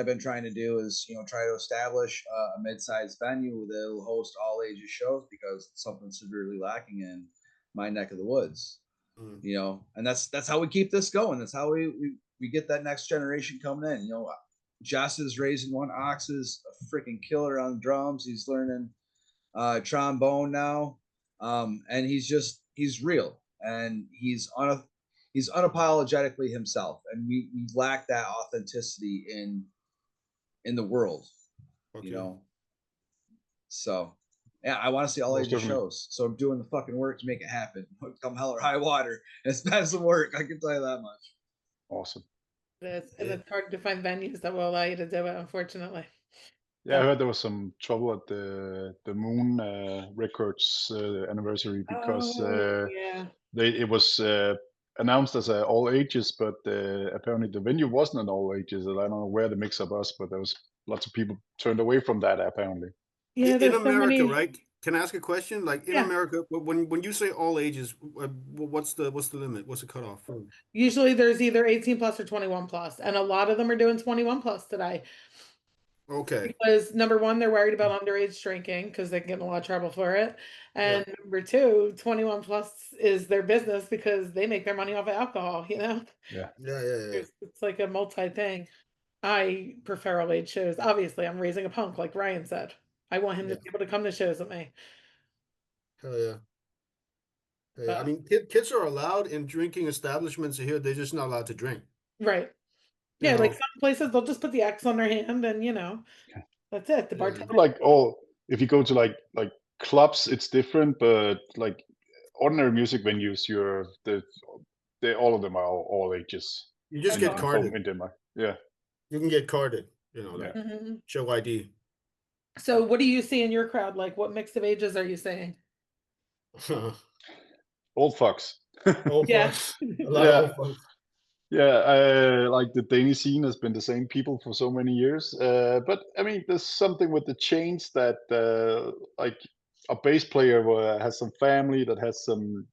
I've been trying to do is, try to establish a mid-sized venue that will host all ages shows because it's something severely lacking in my neck of the woods. And that's how we keep this going. That's how we get that next generation coming in. Jess is raising one. Ox is a freaking killer on drums. He's learning trombone now, and he's real, and he's unapologetically himself, and we lack that authenticity in the world, So yeah, I want to see all ages shows. So I'm doing the fucking work to make it happen. Come hell or high water. It's been some work, I can tell you that much. Awesome. It's hard to find venues that will allow you to do it, unfortunately. Yeah, I heard there was some trouble at the Moon Records anniversary because it was announced as all ages, but apparently the venue wasn't an all ages. And I don't know where the mix-up was, but there was lots of people turned away from that apparently. Yeah, in America, right? Can I ask a question? Like in America, when you say all ages, what's the limit? What's the cutoff? Usually there's either 18 plus or 21 plus, and a lot of them are doing 21 plus today. Okay. Because number one, they're worried about underage drinking because they can get in a lot of trouble for it. And number two, 21 plus is their business because they make their money off of alcohol, Yeah. It's like a multi thing. I prefer all age shows. Obviously, I'm raising a punk, like Ryan said. I want him to be able to come to shows with me. Hell yeah. I mean, kids are allowed in drinking establishments here. They're just not allowed to drink. Right. Yeah, like some places they'll just put the X on their hand and that's it. The bartender. Like if you go to like clubs, it's different, but like ordinary music venues, all of them are all ages. You just get carded in Denmark. Yeah. You can get carded, show ID. So what do you see in your crowd? Like what mix of ages are you saying? Old fucks. Old fucks. A lot of old fucks. Yeah, like the Danish scene has been the same people for so many years. But I mean, there's something with the change that like a bass player has some family that has some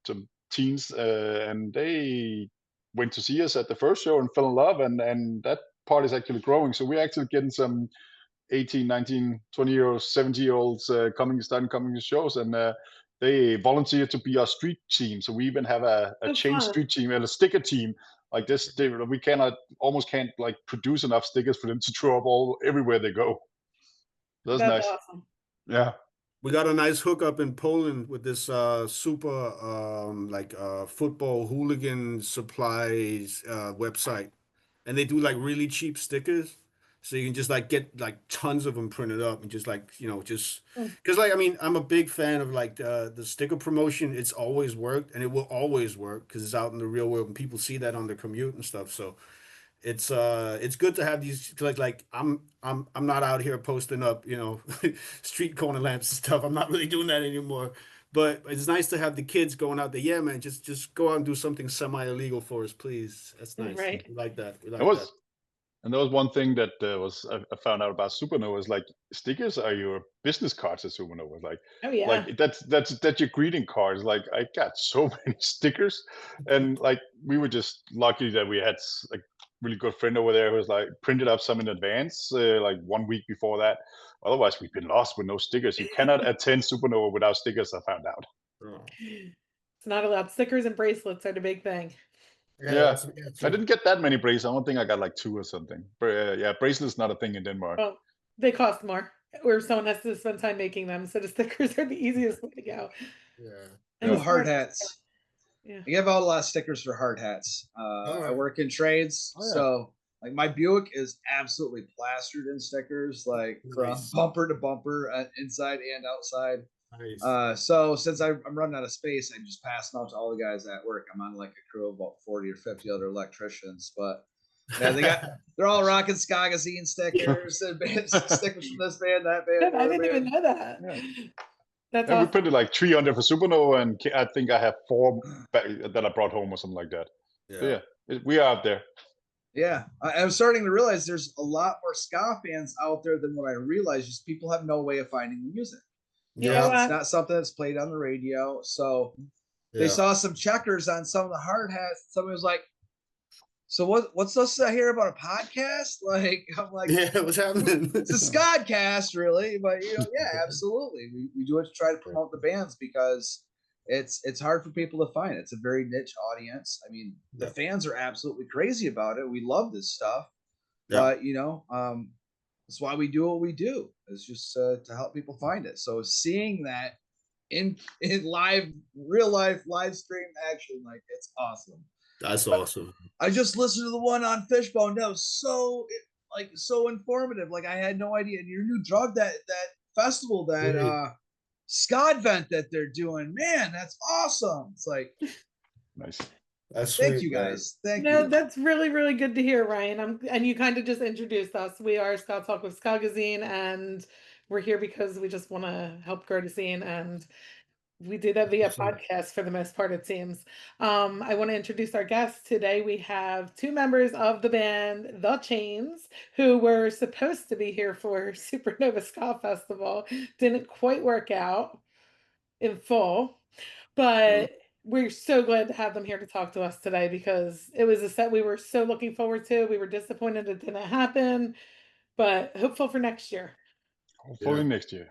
teens, and they went to see us at the first show and fell in love, and that part is actually growing. So we're actually getting some 18, 19, 20-year-olds, 70-year-olds starting coming to shows, and they volunteer to be our street team. So we even have a chain street team and a sticker team. Like this, we almost can't like produce enough stickers for them to throw up everywhere they go. That's nice. Awesome. Yeah. We got a nice hookup in Poland with this super football hooligan supplies website, and they do like really cheap stickers. So you can just like get like tons of them printed up and just like, because like, I mean, I'm a big fan of like the sticker promotion. It's always worked and it will always work because it's out in the real world and people see that on their commute and stuff. So it's good to have these like I'm not out here posting up, street corner lamps and stuff. I'm not really doing that anymore. But it's nice to have the kids going out there. Yeah, man, just go out and do something semi-illegal for us, please. That's nice. Right. We like that. And there was one thing that I found out about Supernova is like stickers are your business cards at Supernova. Like, like that's your greeting cards. Like I got so many stickers, and like we were just lucky that we had like really good friend over there who was like printed up some in advance, like 1 week before that. Otherwise, we've been lost with no stickers. You cannot attend Supernova without stickers. I found out. It's not allowed. Stickers and bracelets are the big thing. Yeah, I didn't get that many bracelets. I don't think I got like 2 or something. But yeah, bracelets not a thing in Denmark. Well, they cost more, or someone has to spend time making them. So the stickers are the easiest way to go. Yeah. Hard hats. Yeah. I give out a lot of stickers for hard hats. I work in trades, so like my Buick is absolutely plastered in stickers, like from bumper to bumper, inside and outside. Nice. So since I'm running out of space, I just pass them out to all the guys at work. I'm on like a crew of about 40 or 50 other electricians, but yeah, they're all rocking Ska stickers and stickers from this band, that band. I didn't even know that. Yeah. That's awesome. We printed like 300 for Supernova, and I think I have 4 that I brought home or something like that. Yeah, we are out there. Yeah, I'm starting to realize there's a lot more ska fans out there than what I realized. Just people have no way of finding the music. It's not something that's played on the radio. So they saw some checkers on some of the hard hats. Somebody was like, so what's this I hear about a podcast? Like, I'm like, Yeah, what's happening? it's a Skodcast, really, but yeah, absolutely. We do it to try to promote the bands because it's hard for people to find. It's a very niche audience. I mean, the fans are absolutely crazy about it. We love this stuff, but that's why we do what we do. It's just to help people find it. So seeing that in real life live stream action, like, it's awesome. That's awesome. I just listened to the one on Fishbone. That was so informative. Like, I had no idea. And your new drug, that festival, that Skodvent that they're doing, man, that's awesome. It's like, Nice. That's thank sweet, you man. guys. Thank No, you. that's really, really good to hear, Ryan. And you kind of just introduced us. We are Ska Talk with Skagazine, and we're here because we just want to help grow the scene, and we do that via podcast for the most part, it seems. I want to introduce our guests today. We have two members of the band The Chains, who were supposed to be here for Supernova Ska Festival. Didn't quite work out in full, but we're so glad to have them here to talk to us today because it was a set we were so looking forward to. We were disappointed it didn't happen, but hopeful for next year. Hopefully next year.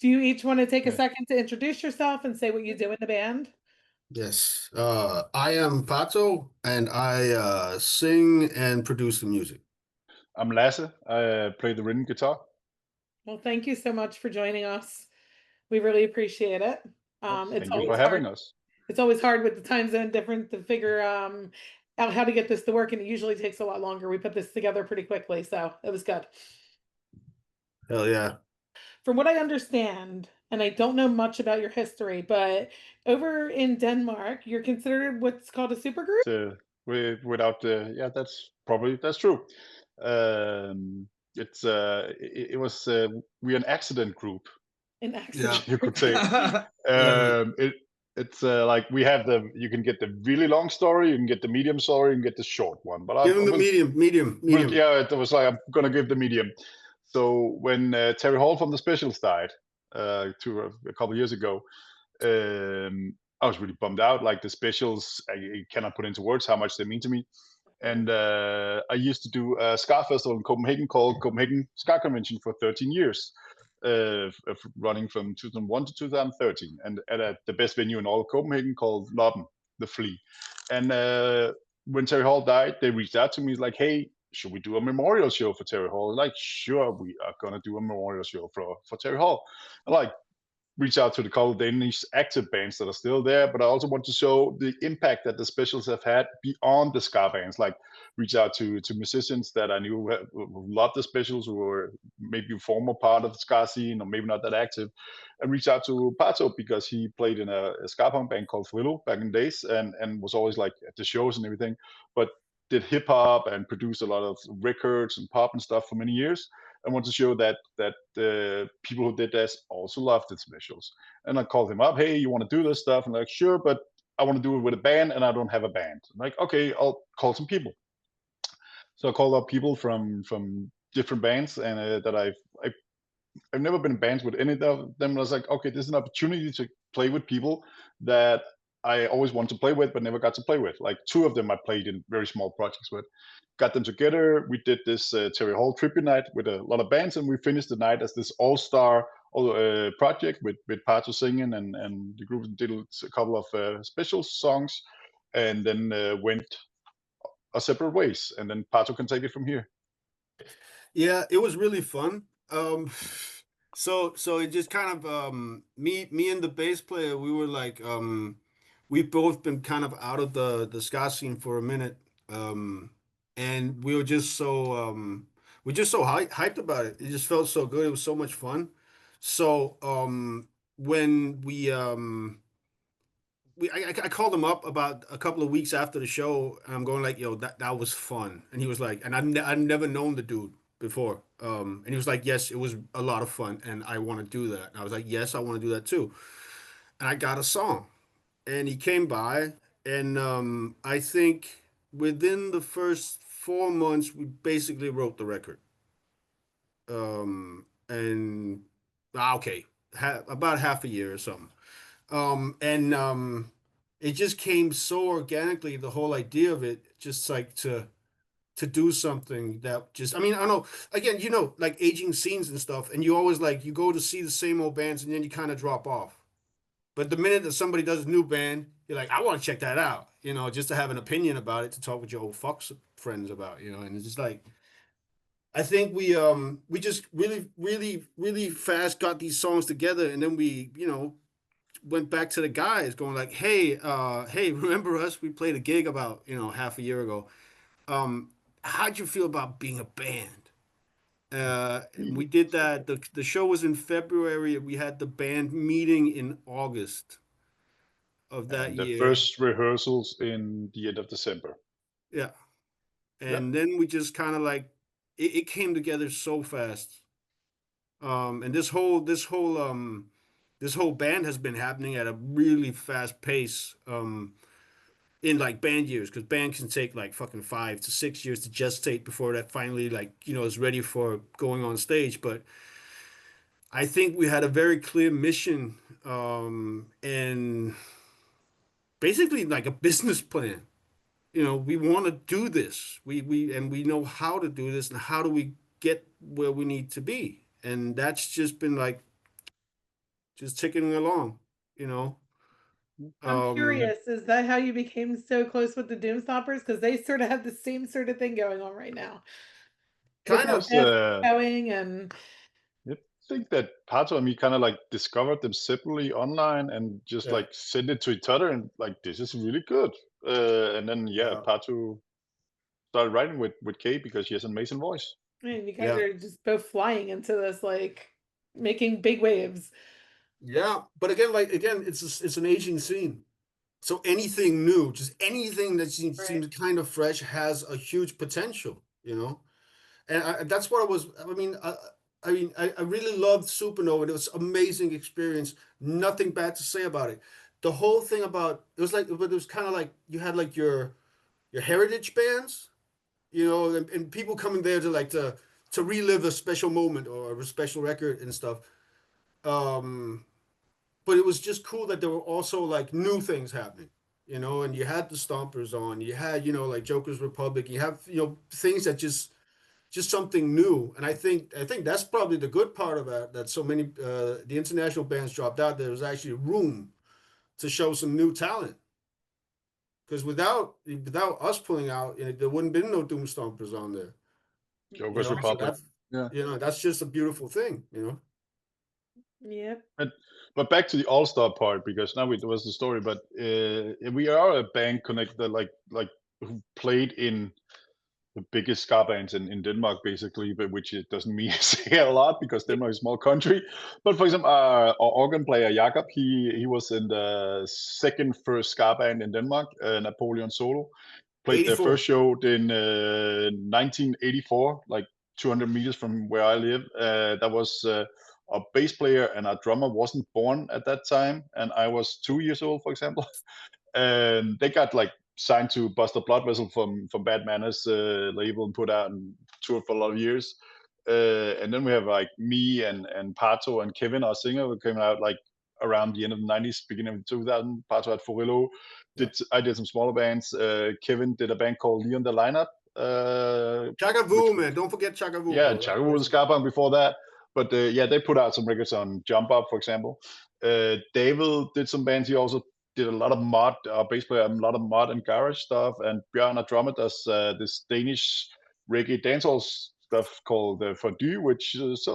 Do you each want to take a second to introduce yourself and say what you do in the band? Yes. I am Pato, and I sing and produce the music. I'm Lasse. I play the rhythm guitar. Well, thank you so much for joining us. We really appreciate it. Thank you for having us. It's always hard with the time zone difference to figure out how to get this to work, and it usually takes a lot longer. We put this together pretty quickly, so it was good. Hell yeah. From what I understand, and I don't know much about your history, but over in Denmark, you're considered what's called a supergroup? Without the that's true. It was we're an accident group, An Yeah. accident. you could say. Yeah. It's like we have you can get the really long story, you can get the medium story, you can get the short one. But Give him the medium. yeah, it was like I'm gonna give the medium. So when Terry Hall from the Specials died a couple years ago, I was really bummed out. Like the Specials, I cannot put into words how much they mean to me. And I used to do a ska festival in Copenhagen called Copenhagen Ska Convention for 13 years, running from 2001 to 2013, and at the best venue in all of Copenhagen called Lobben, the Flea. And when Terry Hall died, they reached out to me like, "Hey, should we do a memorial show for Terry Hall?" Like, sure, we are gonna do a memorial show for Terry Hall. And like, reach out to the couple of Danish active bands that are still there, but I also want to show the impact that the Specials have had beyond the ska bands. Like, reach out to musicians that I knew who loved the Specials, who were maybe former part of the ska scene or maybe not that active, and reach out to Pato because he played in a ska punk band called Thrillo back in the days and was always like at the shows and everything, but did hip hop and produced a lot of records and pop and stuff for many years. I want to show that the people who did this also loved the Specials. And I called him up, "Hey, you want to do this stuff?" And like, "Sure, but I want to do it with a band, and I don't have a band." I'm like, "Okay, I'll call some people." So I called up people from different bands and that I've never been in bands with any of them. I was like, okay, this is an opportunity to play with people that I always wanted to play with, but never got to play with. Like two of them I played in very small projects with. Got them together. We did this Terry Hall tribute night with a lot of bands, and we finished the night as this all-star project with Pato singing, and the group did a couple of special songs, and then went our separate ways. And then Pato can take it from here. Yeah, it was really fun. So it just kind of me and the bass player, we were like we've both been kind of out of the ska scene for a minute. And we were just so hyped about it. It just felt so good. It was so much fun. So when I called him up about a couple of weeks after the show, and I'm going like, "Yo, that was fun." And he was like, and I've never known the dude before. And he was like, "Yes, it was a lot of fun, and I want to do that." And I was like, "Yes, I want to do that too." And I got a song, and he came by, and I think within the first 4 months, we basically wrote the record. And okay, about half a year or something. And it just came so organically, the whole idea of it, just like to do something that just, I mean, I don't know, again, like aging scenes and stuff, and you always like you go to see the same old bands and then you kind of drop off. But the minute that somebody does a new band, you're like, I want to check that out, just to have an opinion about it, to talk with your old fucks friends about, and it's just like I think we just really, really, really fast got these songs together, and then we, went back to the guys going like, hey, remember us? We played a gig about, half a year ago. Um, how'd you feel about being a band? We did that. The show was in February. We had the band meeting in August of that And the year. first rehearsals in the end of December. Yeah. Yep. And then we just kind of like it came together so fast. And this whole band has been happening at a really fast pace. In like band years, because band can take like fucking 5 to 6 years to gestate before that finally like is ready for going on stage. But I think we had a very clear mission, and basically like a business plan. We want to do this. We know how to do this, and how do we get where we need to be, and that's just been like just ticking along, you know. I'm Um, curious, is that how you became so close with the Doomstompers? Because they sort of have the same sort of thing going on right now with Kind how of. Was fast they're going and I think that Pato and me kind of like discovered them separately online and just Yeah. like sent it to each other and like, this is really good. And then Yeah. Pato started writing with Kay because she has an amazing voice. And you guys are just both flying into this, like making big waves. Yeah, but again, it's an aging scene. So anything new, just anything that seems kind of fresh, has a huge potential, you know. And that's what I was. I really loved Supernova. It was an amazing experience. Nothing bad to say about it. The whole thing about it was like, but it was kind of like you had like your heritage bands, you know, and people coming there to relive a special moment or a special record and stuff. Um, but it was just cool that there were also like new things happening, you know, and you had the Stompers on, you had, you know, like Joker's Republic, you have, you know, things that just something new. And I think that's probably the good part of that so many the international bands dropped out. There was actually room to show some new talent. Because without us pulling out, you know, there wouldn't been no Doomstompers on there. Joker's So Republic. Yeah. That's just a beautiful thing, you know. Yep. But back to the all-star part, because now it was the story. But we are a band connected, like who played in the biggest ska bands in Denmark, basically, but which it doesn't mean say a lot because Denmark is a small country. But for example, our organ player Jakob, he was in the first ska band in Denmark, Napoleon Solo. Played their 84. first show in 1984, like 200 meters from where I live. That was a bass player and a drummer wasn't born at that time, and I was 2 years old, for example. And they got like signed to Buster Blood Vessel from Bad Manners label and put out and toured for a lot of years. And then we have like me and Pato and Kevin, our singer, who came out like around the end of the 90s, beginning of 2000. Pato at Forillo. I did some smaller bands. Kevin did a band called Leon the Lineup. Chagavu, man. Don't forget Chagavu. Yeah, Chagavu was a ska band before that. But yeah, they put out some records on Jump Up, for example. David did some bands. He also did a lot of mod, bass player, a lot of mod and garage stuff. And Bjørn, our drummer, does this Danish reggae dancehall stuff called Fondue, which is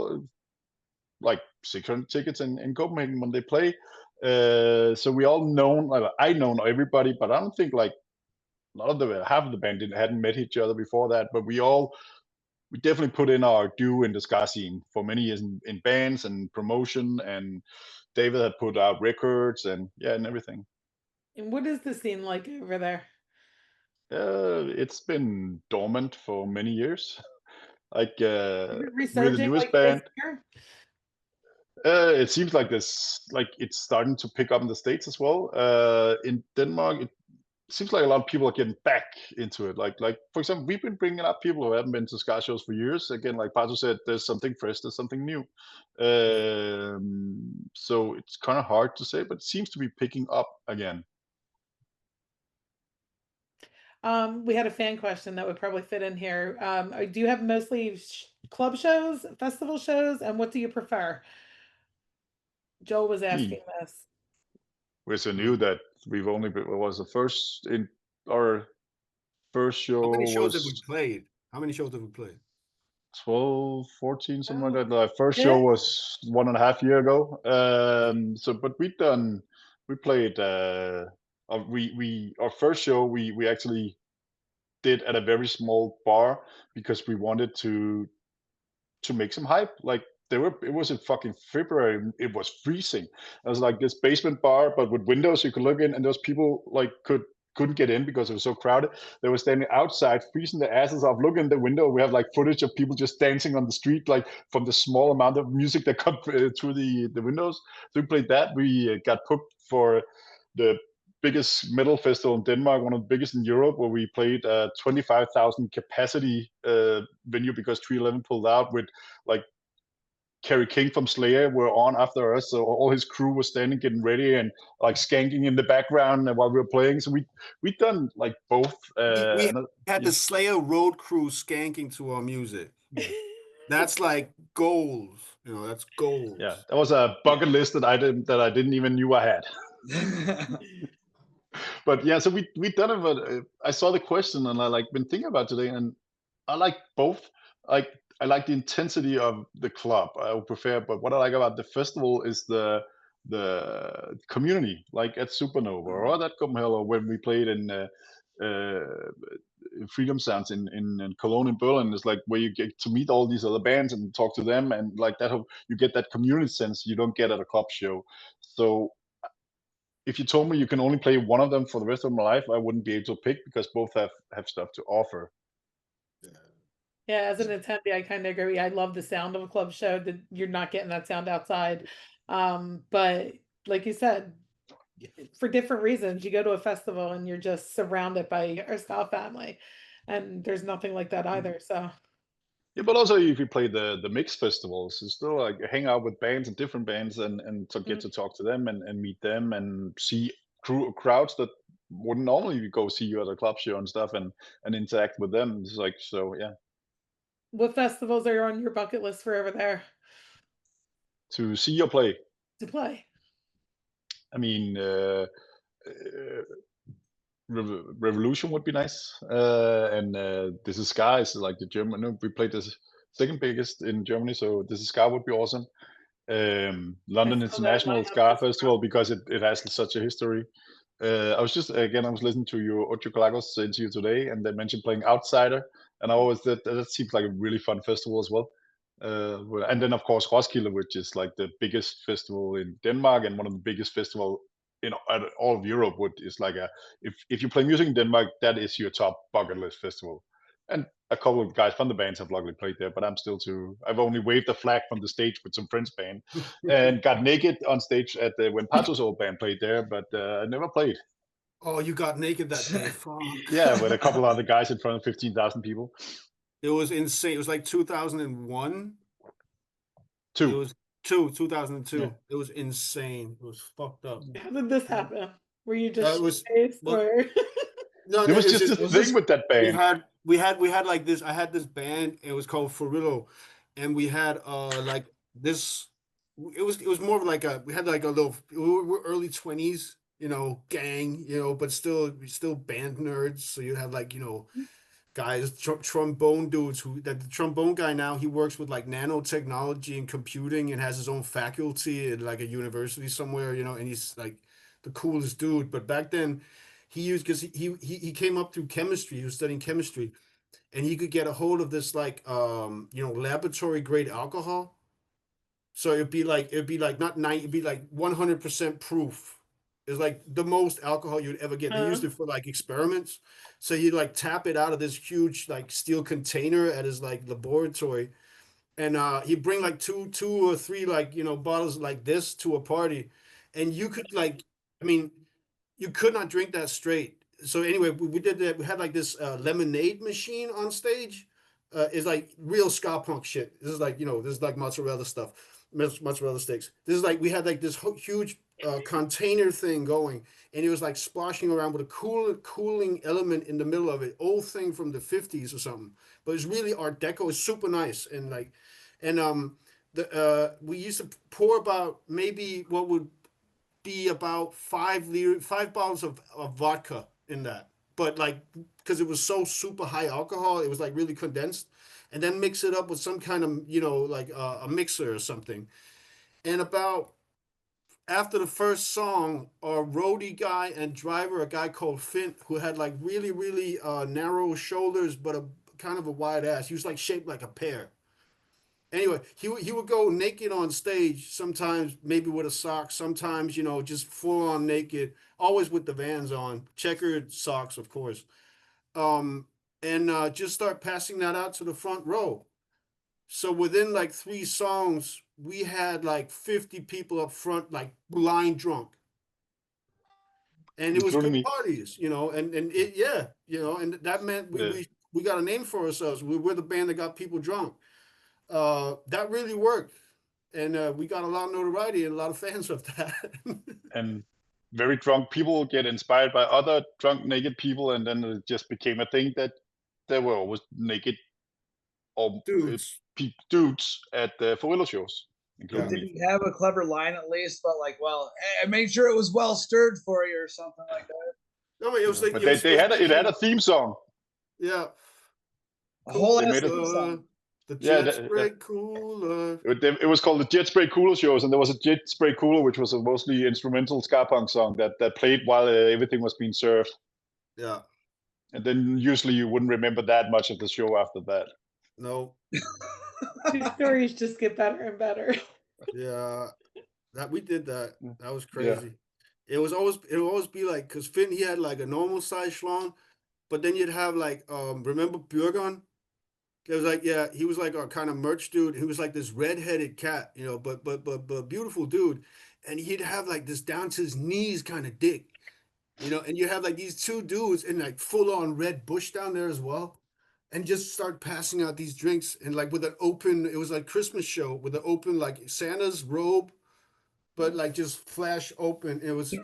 like 600 tickets in Copenhagen when they play. So we all known, like, I know everybody, but I don't think like a lot of half of the band hadn't met each other before that. But we definitely put in our due in the ska scene for many years in bands and promotion, and David had put out records and everything. And what is the scene like over there? It's been dormant for many years. Like we're the Resurging newest like band. this year? It seems like it's starting to pick up in the States as well. In Denmark, it seems like a lot of people are getting back into it. Like for example, we've been bringing up people who haven't been to ska shows for years. Again, like Pato said, there's something fresh, there's something new. So it's kind of hard to say, but it seems to be picking up again. We had a fan question that would probably fit in here. Do you have mostly club shows, festival shows, and what do you prefer? Joel was asking this. We're so new that we've only been, was the first in our first show. How many shows have we played? How many shows have we played? 12, 14, something like that. The first show was 1.5 years ago. So, but we played. Our first show we actually did at a very small bar because we wanted to make some hype. Like it was in fucking February. It was freezing. It was like this basement bar, but with windows you could look in, and those people like couldn't get in because it was so crowded. They were standing outside, freezing their asses off, looking in the window. We have like footage of people just dancing on the street, like from the small amount of music that come through the windows. So we played that. We got booked for the biggest metal festival in Denmark, one of the biggest in Europe, where we played 25,000 capacity venue because 311 pulled out with like Kerry King from Slayer were on after us, so all his crew was standing getting ready and like skanking in the background while we were playing. So we've done like both. We had the Slayer road crew skanking to our music. That's like gold. You know, that's gold. Yeah, that was a bucket list that I didn't even knew I had. But yeah, so we done it. But I saw the question and I like been thinking about today, and I like both. Like I like the intensity of the club. I would prefer, but what I like about the festival is the community. Like at Supernova or at Copenhagen, or when we played in Freedom Sounds in Cologne in Berlin is like where you get to meet all these other bands and talk to them, and like that you get that community sense you don't get at a club show. So if you told me you can only play one of them for the rest of my life, I wouldn't be able to pick, because both have stuff to offer. Yeah, as an attendee, I kind of agree. I love the sound of a club show. That you're not getting that sound outside. But like you said, for different reasons, you go to a festival and you're just surrounded by our ska family, and there's nothing like that either. So Yeah, but also if you play the mix festivals, it's still like hang out with bands and different bands, and to get to talk to them and meet them and see crowds that wouldn't normally go see you at a club show and stuff, and interact with them. It's like, so yeah. what festivals are on your bucket list for over there To see your play, to play? I mean, Revolution would be nice, and This Is Ska is like the German. No, we played the second biggest in Germany, so This Is Ska would be awesome. London I saw that International lineup Ska just now. Festival, because it has such a history. I was listening to your Ocho Galagos interview today, and they mentioned playing Outsider, and I always that seems like a really fun festival as well. And then of course Roskilde, which is like the biggest festival in Denmark and one of the biggest festival in all of Europe. Is like if you play music in Denmark, that is your top bucket list festival. And a couple of guys from the bands have luckily played there, but I've only waved the flag from the stage with some friends band and got naked on stage when Pato's old band played there, but I never played. Oh, you got naked that day. Fuck. Yeah, with a couple of other guys in front of 15,000 people. It was insane. It was like 2001. Two. It was 2002. Yeah. It was insane. It was fucked up. How did this happen? Were you It just was- shit-faced, well- or No, There was it's just this thing with that band. we had like this. I had this band. It was called Furillo, and we had like this. It was more of like we had like a little. We were early 20s, gang, but still band nerds. So you have like guys, trombone dudes the trombone guy now, he works with like nanotechnology and computing and has his own faculty at like a university somewhere, and he's like the coolest dude. But back then because he came up through chemistry. He was studying chemistry, and he could get a hold of this like laboratory grade alcohol. So it'd be like not 90, it'd be like 100% proof. It's like the most alcohol you'd ever get. They used it for like experiments. So he'd like tap it out of this huge like steel container at his like laboratory, and he'd bring like two or three like bottles like this to a party, and you could like, I mean, you could not drink that straight. So anyway, we did that. We had like this lemonade machine on stage. It's like real ska punk shit. This is like this is like mozzarella stuff, mozzarella sticks. This is like we had like this huge container thing going, and it was like splashing around with a cooling element in the middle of it. Old thing from the 50s or something, but it's really Art Deco. It's super nice, and like, and we used to pour about maybe what would be about 5 bottles of vodka in that, but like because it was so super high alcohol, it was like really condensed, and then mix it up with some kind of like a mixer or something. And about after the first song, our roadie guy and driver, a guy called Finn, who had like really narrow shoulders but a kind of a wide ass, he was like shaped like a pear. Anyway, he would go naked on stage, sometimes maybe with a sock, sometimes just full on naked, always with the Vans on, checkered socks, of course, and just start passing that out to the front row. So within like 3 songs, we had like 50 people up front, like blind drunk, and it was good parties, and it and that meant we got a name for ourselves. We're the band that got people drunk. That really worked, and we got a lot of notoriety and a lot of fans of that. And very drunk people get inspired by other drunk naked people, and then it just became a thing that there were always naked or dudes at the Furillo shows, including Did me. he have a clever line at least about like, well, hey, I made sure it was well stirred for you or something like that? No, it was like, but it had a theme song. Yeah, A whole ass theme song. The Jet Spray Cooler. It was called the Jet Spray Cooler shows, and there was a Jet Spray Cooler, which was a mostly instrumental ska punk song that played while everything was being served. Yeah. And then usually you wouldn't remember that much of the show after that. No. Your stories just get better and better. Yeah, that we did that. That was Yeah. crazy. It would always be like, because Finn, he had like a normal size schlong, but then you'd have like remember Björgon? It was like, yeah, he was like a kind of merch dude. He was like this red-headed cat, you know, but beautiful dude. And he'd have like this down to his knees kind of dick, you know, and you have like these two dudes in like full-on red bush down there as well. And just start passing out these drinks and like with an open, it was like Christmas show with an open like Santa's robe, but like just flash open. It was He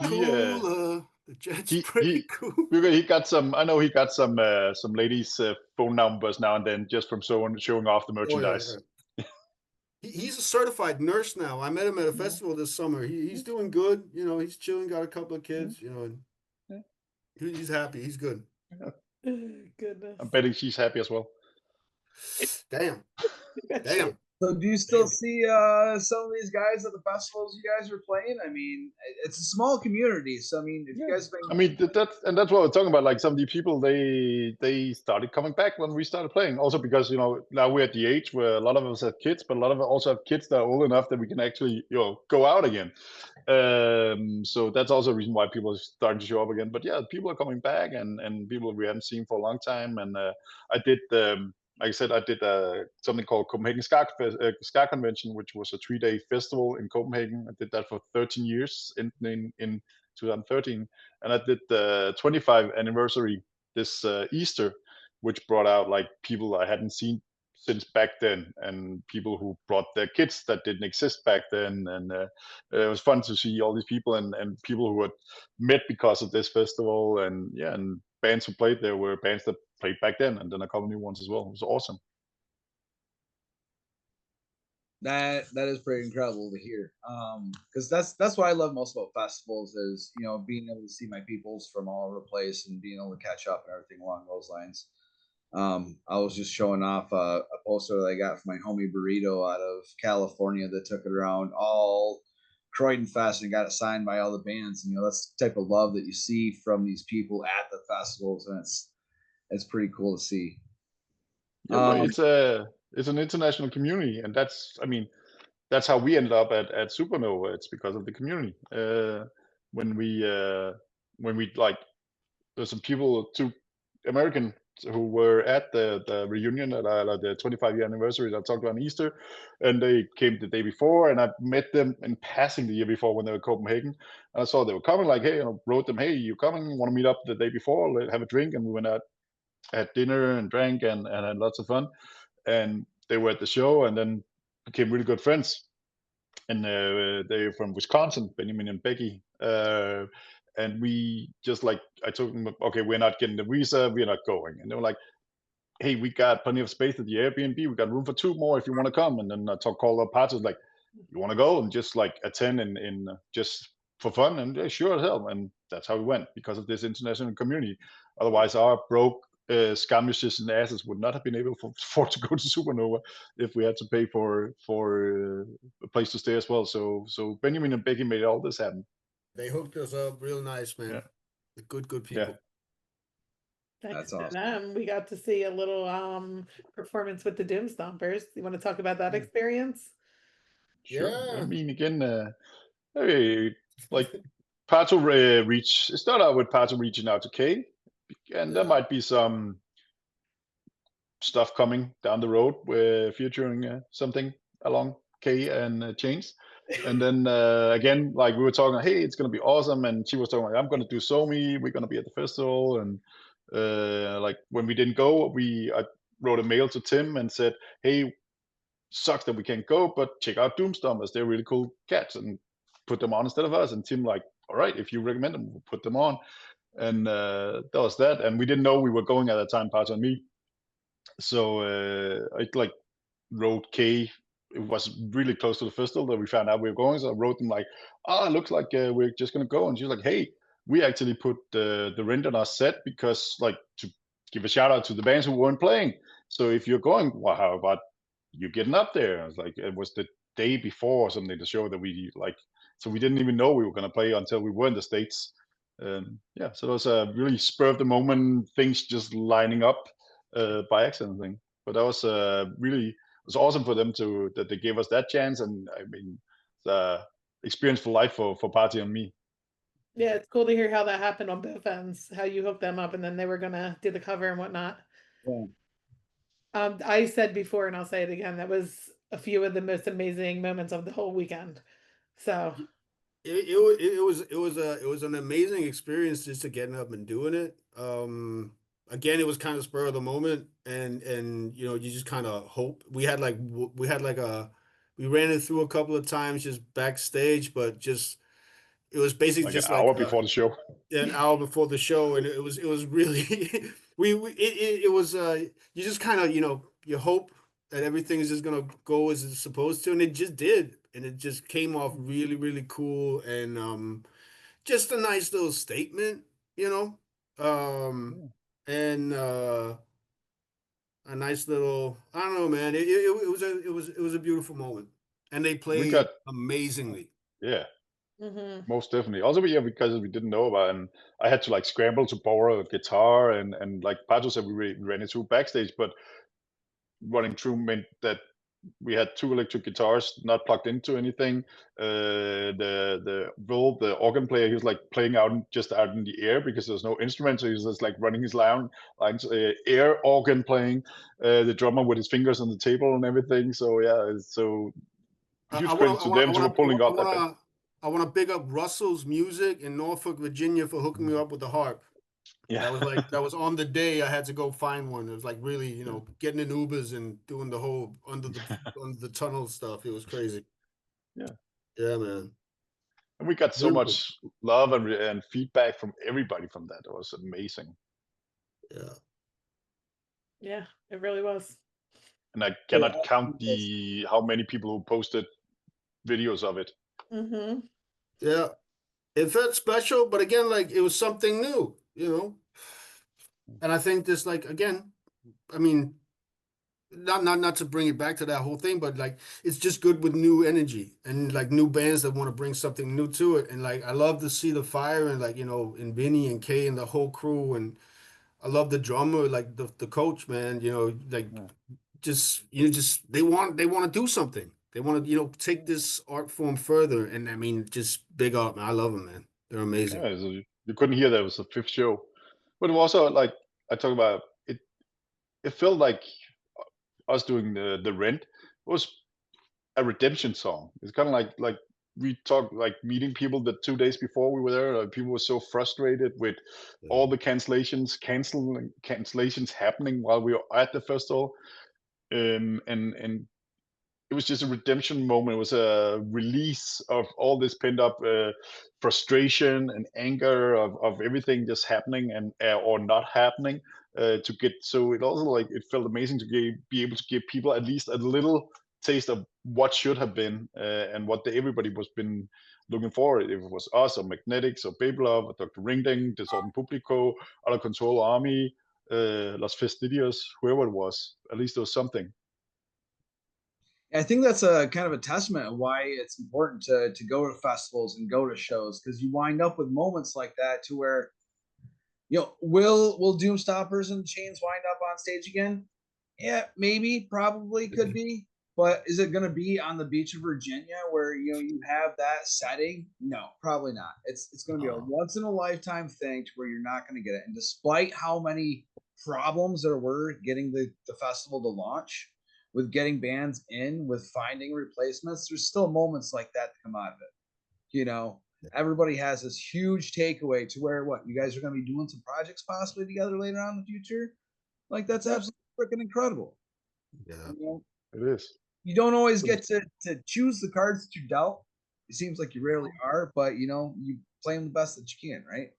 cooler. The jet's pretty cool. he got some. I know he got some ladies' phone numbers now and then just from showing off the merchandise. Oh, yeah. He's a certified nurse now. I met him at a festival this summer. He's doing good. You know, he's chilling, got a couple of kids, you know, and he's happy. He's good. Goodness. I'm betting she's happy as well. Damn. Damn. So do you still see some of these guys at the festivals you guys are playing? I mean, it's a small community, so I mean, if you guys I mean, that's what we're talking about. Like some of the people, they started coming back when we started playing. Also because now we're at the age where a lot of us have kids, but a lot of us also have kids that are old enough that we can actually go out again. So that's also a reason why people are starting to show up again. But yeah, people are coming back, and people we haven't seen for a long time. And I did. Like I said, I did something called Copenhagen Ska Convention, which was a 3-day festival in Copenhagen. I did that for 13 years in 2013, and I did the 25th anniversary this Easter, which brought out like people I hadn't seen since back then, and people who brought their kids that didn't exist back then, and it was fun to see all these people and people who had met because of this festival, and bands who played there were bands that played back then, and then a couple new ones as well. It was awesome. that is pretty incredible to hear. Because that's what I love most about festivals is being able to see my peoples from all over the place and being able to catch up and everything along those lines. I was just showing off a poster that I got from my homie Burrito out of California that took it around all Croydon Fest and got it signed by all the bands. And that's the type of love that you see from these people at the festivals, and it's pretty cool to see. Yeah, but it's an international community, and that's how we ended up at Supernova. It's because of the community. When we like, there's some people, 2 American who were at the reunion at the 25-year anniversary that I talked about on Easter, and they came the day before, and I met them in passing the year before when they were in Copenhagen, and I saw they were coming, like, hey, and I wrote them, hey, you coming? Want to meet up the day before? Let's have a drink, and we went out, had dinner and drank and had lots of fun, and they were at the show, and then became really good friends. And they're from Wisconsin, Benjamin and Becky. And we just like, I told them, okay, we're not getting the visa, we're not going. And they were like, hey, we got plenty of space at the Airbnb, we got room for 2 more if you want to come. And then I called up Pato, like, you want to go and just like attend in just for fun? And yeah, sure as hell. And that's how we went, because of this international community. Otherwise, our broke ska musician asses would not have been able to afford to go to Supernova if we had to pay for a place to stay as well. So Benjamin and Becky made all this happen. They hooked us up real nice, man. Yeah. The good people. Yeah. Thanks That's to awesome. them, we got to see a little performance with the Doomstompers. You want to talk about that experience? Sure. Yeah. I mean, again, like Pato it started out with Pato reaching out to Kay, and there might be some stuff coming down the road featuring something along Kay and Chains. And then again, like we were talking, hey, it's gonna be awesome, and she was talking like, I'm gonna do SoMe, we're gonna be at the festival, and like when we didn't go, I wrote a mail to Tim and said, hey, sucks that we can't go, but check out Doomstompers, they're really cool cats, and put them on instead of us. And Tim like, all right, if you recommend them, we'll put them on. And that was that. And we didn't know we were going at that time, Pato and me. So I like wrote Kay. It was really close to the festival that we found out we were going. So I wrote them like, it looks like we're just gonna go. And she's like, hey, we actually put the rent on our set because like to give a shout out to the bands who weren't playing. So if you're going, well, how about you getting up there? I was like, it was the day before or something, the show that we like. So we didn't even know we were gonna play until we were in the States. Yeah, so it was a really spur of the moment, things just lining up by accident thing. But that was really, it was awesome for them that they gave us that chance, and I mean, the experience for life for Party and me. Yeah, it's cool to hear how that happened on both ends, how you hooked them up and then they were gonna do the cover and whatnot. Yeah. I said before, and I'll say it again, that was a few of the most amazing moments of the whole weekend. So It was an amazing experience just to getting up and doing it. Again, it was kind of spur of the moment, and you know, you just kind of hope. We ran it through a couple of times just backstage, but just it was basically Like an just hour before the show. an hour before the show, and it was really it was you just kind of, you know, you hope that everything is just gonna go as it's supposed to, and it just did, and it just came off really really cool, and just a nice little statement, you know, and a nice little, I don't know, man, it was a beautiful moment, and they We played got amazingly. yeah, mhm. most definitely. Also, yeah, because we didn't know about, and I had to like scramble to borrow a guitar, and like Pato said, we ran it through backstage, but running through meant that we had 2 electric guitars not plugged into anything. The organ player, he was like playing just out in the air because there's no instrument, so he was just like running his lines, air organ playing. The drummer with his fingers on the table and everything. So yeah, so I huge want credit to, I to want, them to pulling I out that band. want to, I want to big up Russell's Music in Norfolk, Virginia, for hooking me up with the harp. Yeah, That was on the day I had to go find one. It was like really, you know, getting in Ubers and doing the whole under the tunnel stuff. It was crazy. yeah. Yeah, man. And we got so Beautiful. much love and feedback from everybody from that. It was amazing. Yeah. Yeah, it really was. And I Yeah, cannot count yes. how many people who posted videos of it. Mm-hmm. Yeah. It felt special, but again, like it was something new, you know. And I think this, like, again, I mean, not to bring it back to that whole thing, but like it's just good with new energy and like new bands that want to bring something new to it. And like I love to see the fire and, like, you know, in Vinny and Kay and the whole crew, and I love the drummer, like the coach, man, you know, like just they want to do something. They want to, you know, take this art form further. And I mean, just big up, man. I love them, man. They're amazing. Yeah, so you couldn't hear that it was the 5th show, but it was also like I talk about it. It felt like us doing the Rent was a redemption song. It's kind of like we talked like meeting people the 2 days before we were there. Like, people were so frustrated with all the cancellations happening while we were at the festival, and it was just a redemption moment. It was a release of all this pent up frustration and anger of everything just happening and or not happening. To get, so it also, like, it felt amazing to be able to give people at least a little taste of what should have been, and what everybody was been looking for. If it was us or Magnetics or Baby Love or Dr. Ringding, Desorden Publico, Out of Control Army, Los Fastidios, whoever it was, at least there was something. I think that's a kind of a testament of why it's important to go to festivals and go to shows, because you wind up with moments like that to where, you know, will Doomstompers and Chains wind up on stage again? Yeah, maybe, probably, could be. But is it going to be on the beach of Virginia where, you know, you have that setting? No, probably not. It's going to be a once in a lifetime thing to where you're not going to get it. And despite how many problems there were getting the festival to launch, with getting bands in, with finding replacements, there's still moments like that to come out of it. You know, everybody has this huge takeaway to where, what, you guys are going to be doing some projects possibly together later on in the future. Like, that's absolutely freaking incredible. Yeah. You know, It is. you don't always get to choose the cards that you're dealt. It seems like you rarely are, but you know, you play them the best that you can, right?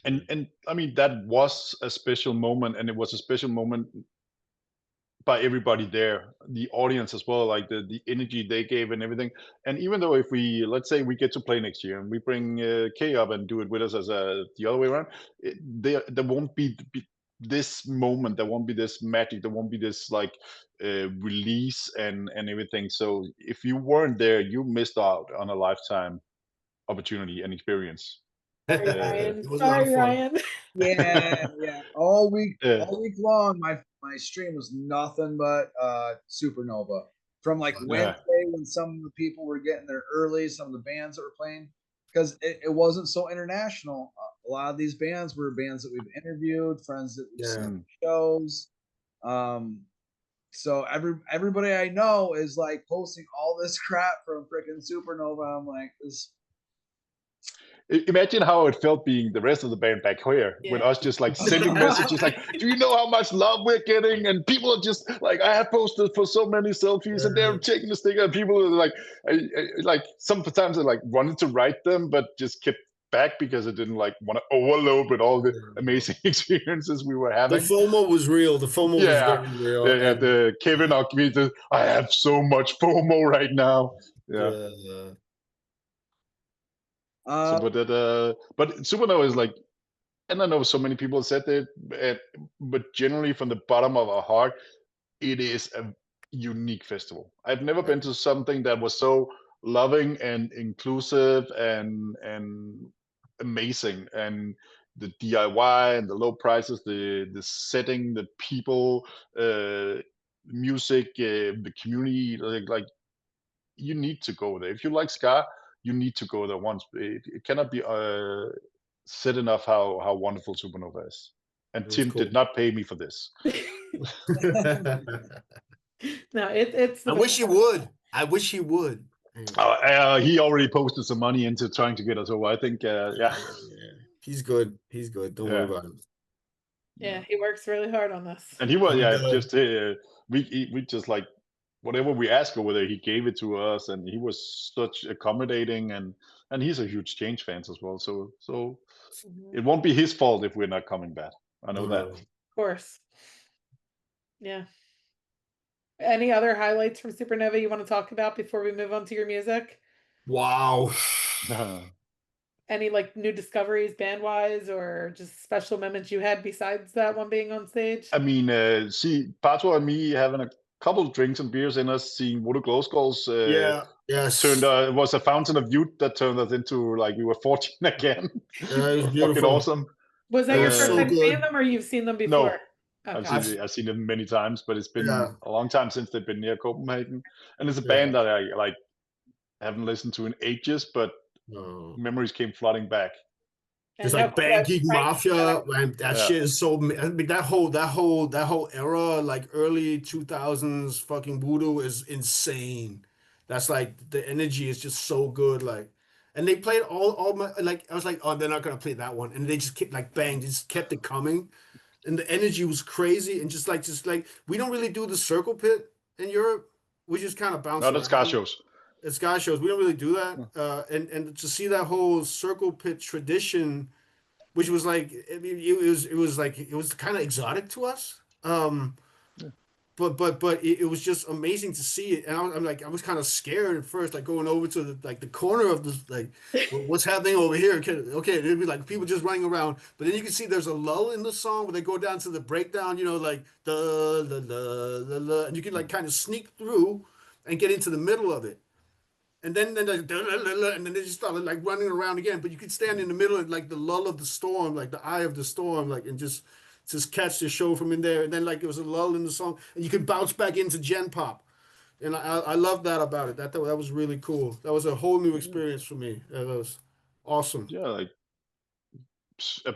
And I mean, that was a special moment, and it was a special moment by everybody there, the audience as well, like the energy they gave and everything. And even though, if we, let's say we get to play next year and we bring Kay up and do it with us as the other way around, there won't be this moment, there won't be this magic, there won't be this like release and everything. So if you weren't there, you missed out on a lifetime opportunity and experience. Sorry, Ryan. It was a lot of Sorry, fun. Ryan. Yeah. All week Yeah. long, my stream was nothing but Supernova. From like Yeah. Wednesday when some of the people were getting there early, some of the bands that were playing, because it wasn't so international. A lot of these bands were bands that we've interviewed, friends that we've seen shows. So everybody I know is like posting all this crap from freaking Supernova. I'm like, this. Imagine how it felt being the rest of the band back here, with us just like sending messages like, do you know how much love we're getting? And people are just like, I have posted for so many selfies and they're taking the sticker, and people are like, like sometimes I like wanted to write them, but just kept back because I didn't like want to overload with all the amazing experiences we were having. The FOMO was real. The FOMO was very real. Yeah, the Kevin Ogmeter, I have so much FOMO right now. Yeah. But Supernova is like, and I know so many people said that, but generally from the bottom of our heart, it is a unique festival. I've never been to something that was so loving and inclusive and amazing. And the DIY and the low prices, the setting, the people, music, the community, like you need to go there. If you like ska, you need to go there once. It cannot be said enough how wonderful Supernova is. And Tim did not pay me for this. No, it's. I wish you would. I wish he would. He already posted some money into trying to get us over. I think, yeah. He's good. He's good. Don't worry about him. Yeah, he works really hard on this. And he was, just we just like whatever we asked over there, he gave it to us, and he was such accommodating, and he's a huge Change fan as well. So it won't be his fault if we're not coming back. I know that. Of course. Yeah. Any other highlights from Supernova you want to talk about before we move on to your music? Wow. Any like new discoveries band wise, or just special moments you had besides that one being on stage? I mean, see, Pato and me having a couple of drinks and beers in us, seeing Voodoo Glow Skulls turned it was a fountain of youth that turned us into like we were 14 again. Yeah, it was beautiful. Fucking awesome. Was that your first time seeing them, or you've seen them before? No, okay. I've seen them many times, but it's been a long time since they've been near Copenhagen, and it's a band that I like haven't listened to in ages, but memories came flooding back. Just like Band Geek Mafia, man, that shit is so. I mean, that whole era, like early 2000s, fucking voodoo is insane. That's like the energy is just so good, like, and they played all my like. I was like, oh, they're not gonna play that one, and they just kept like bang, just kept it coming, and the energy was crazy, and just like we don't really do the circle pit in Europe. We just kind of bounce. No, that's ska shows. It's ska shows. We don't really do that, and to see that whole circle pit tradition, which was like, I mean, it was kind of exotic to us. But it was just amazing to see it, and I'm like, I was kind of scared at first, like going over to the corner of this, like, what's happening over here? Okay, it'd be like people just running around, but then you can see there's a lull in the song where they go down to the breakdown, like and you can like kind of sneak through and get into the middle of it. And then they just started like running around again. But you could stand in the middle of like the lull of the storm, like the eye of the storm, like, and just catch the show from in there. And then like it was a lull in the song, and you could bounce back into Gen Pop. And I love that about it. That was really cool. That was a whole new experience for me. That was awesome. Yeah, like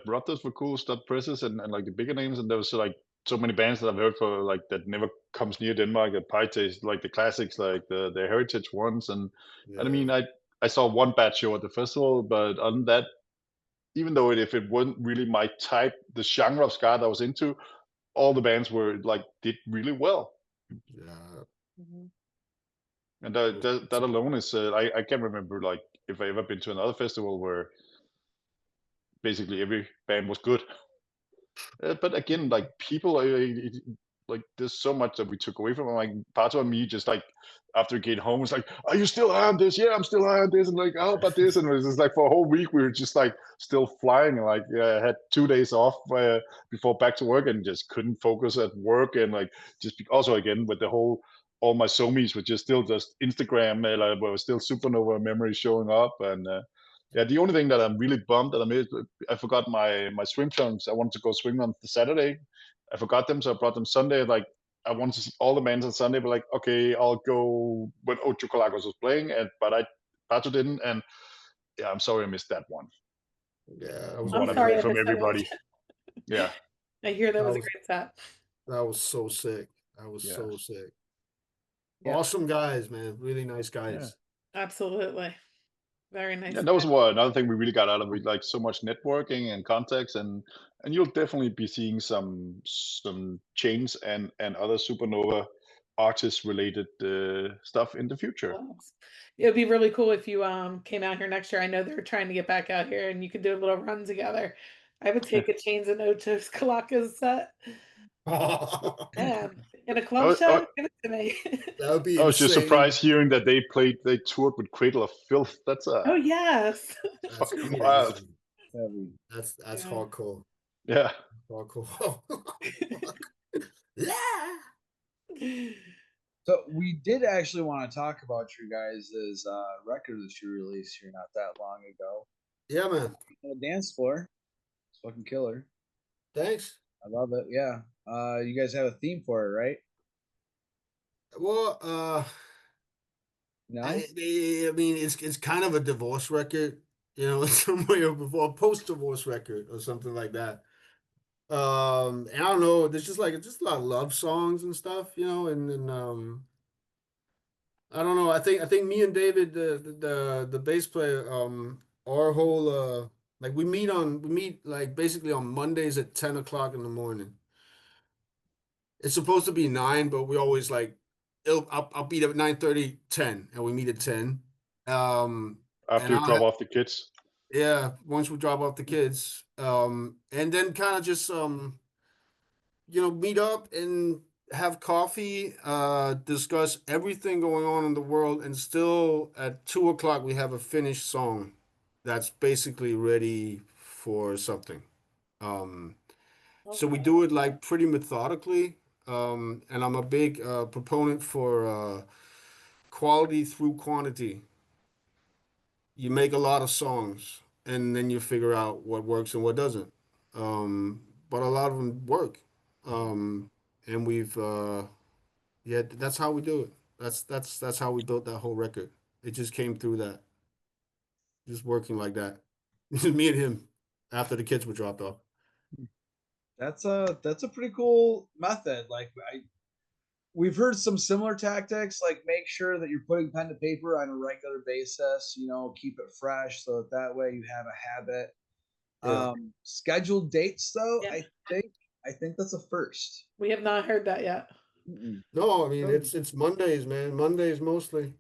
Brothers were cool, Stud Presses, and like the bigger names, and there was like so many bands that I've heard for like that never comes near Denmark. At Pie Taste, like the classics, like the heritage ones, and I mean, I saw one bad show at the festival, but other than that, even though if it wasn't really my type, the genre of ska that I was into, all the bands were like did really well. Yeah. And that alone is I can't remember like if I ever been to another festival where basically every band was good. But again, like people, like there's so much that we took away from them. Like Pato and me, just like after we came home, was like, "Are you still on this? Yeah, I'm still on this." And like, "How about this?" And it was just like for a whole week we were just like still flying. And like I had 2 days off before back to work, and just couldn't focus at work. And like just also again with the whole. All my somies were just still just Instagram, like, were still Supernova memories showing up, and Yeah, the only thing that I'm really bummed that I forgot my swim trunks. I wanted to go swim on the Saturday. I forgot them, so I brought them Sunday. Like I wanted to see all the bands on Sunday, but like, okay, I'll go when Ocho Colagos was playing, but Pato didn't, and yeah, I'm sorry I missed that one. Yeah, I I'm wanted to sorry hear I from missed that one. everybody. Yeah, I hear that was a was- great set. that was so sick. That was Yeah. so sick. Yeah. Awesome guys, man. Really nice guys. Absolutely. Very nice. yeah. That was another thing we really got out of it, like so much networking and contacts, and you'll definitely be seeing some chains and other Supernova artist related stuff in the future. It would be really cool if you came out here next year. I know they're trying to get back out here and you could do a little run together. I would take a Chains and Ocho's Kalaka's set. Man, in a club show, give it to me. That would be I was just insane. surprised hearing that they toured with Cradle of Filth. That's Oh yes. That's fucking crazy. wild. Heavy. That's Yeah. hardcore. Yeah. Hardcore. Yeah. So we did actually want to talk about your guys' record that you released here not that long ago. Yeah, man. On the dance floor. It's fucking killer. Thanks. I love it. Yeah. You guys have a theme for it, right? Well, No? I mean, it's kind of a divorce record, you know, some way or before a post-divorce record or something like that. And I don't know, there's just a lot of love songs and stuff, you know, and I don't know. I think me and David, the bass player, our whole like we meet like basically on Mondays at 10 o'clock in the morning. It's supposed to be 9, but we always like I'll beat up at 9:30, 10, and we meet at 10. After you drop off the kids. Yeah, once we drop off the kids. And then kind of just you know, meet up and have coffee, discuss everything going on in the world, and still at 2 o'clock we have a finished song that's basically ready for something. So we do it like pretty methodically, and I'm a big proponent for quality through quantity. You make a lot of songs, and then you figure out what works and what doesn't. But a lot of them work, and we've yeah, that's how we do it. That's how we built that whole record. It just came through that, just working like that. Just me and him after the kids were dropped off. That's a pretty cool method. Like we've heard some similar tactics, like make sure that you're putting pen to paper on a regular basis, you know, keep it fresh so that way you have a habit. Yeah. Scheduled dates though, Yeah. I think that's a first. We have not heard that yet. No, I mean it's Mondays, man. Mondays mostly.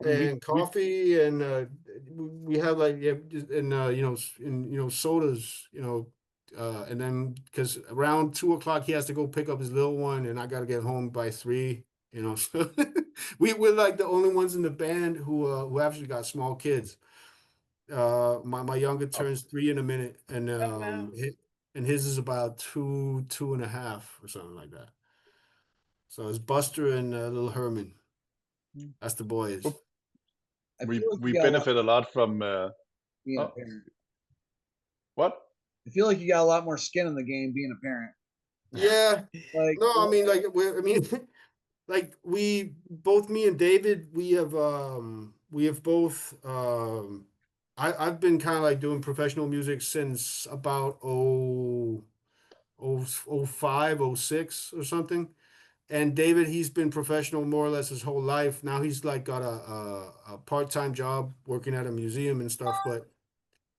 And coffee and we have like and you know sodas, you know, and then because around 2 o'clock he has to go pick up his little one and I got to get home by 3, you know. So we're like the only ones in the band who actually got small kids. My younger turns 3 in a minute, and wow. and his is about 2.5 or something like that. So it's Buster and little Herman. That's the boys. We benefit a lot from being a parent. What? I feel like you got a lot more skin in the game being a parent. Yeah. Like No, I mean like we both me and David, we have both I've been kind of like doing professional music since about 05, 06 or something. And David, he's been professional more or less his whole life. Now he's like got a part-time job working at a museum and stuff, but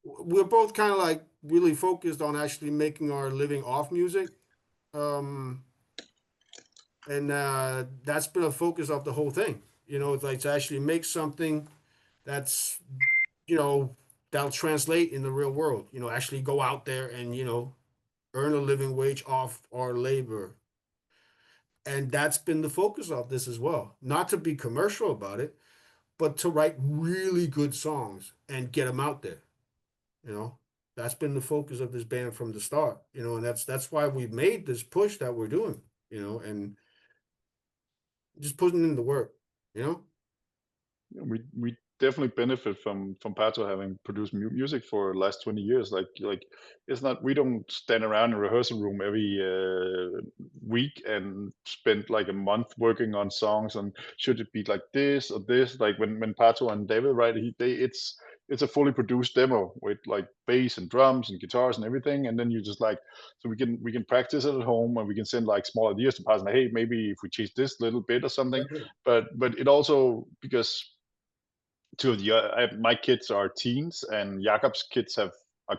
we're both kind of like really focused on actually making our living off music. And that's been a focus of the whole thing. You know, it's like to actually make something that's, you know, that'll translate in the real world. You know, actually go out there and, you know, earn a living wage off our labor. And that's been the focus of this as well. Not to be commercial about it, but to write really good songs and get them out there. You know, that's been the focus of this band from the start. You know, and that's why we've made this push that we're doing. You know, and just putting in the work. You know, definitely benefit from Pato having produced music for the last 20 years. Like it's not, we don't stand around in a rehearsal room every week and spend like a month working on songs and should it be like this or this. Like when Pato and David write, it's a fully produced demo with like bass and drums and guitars and everything, and then you just like, so we can practice it at home, and we can send like small ideas to Pato, like, hey, maybe if we change this little bit or something. But it also, because two of the my kids are teens, and Jakob's kids are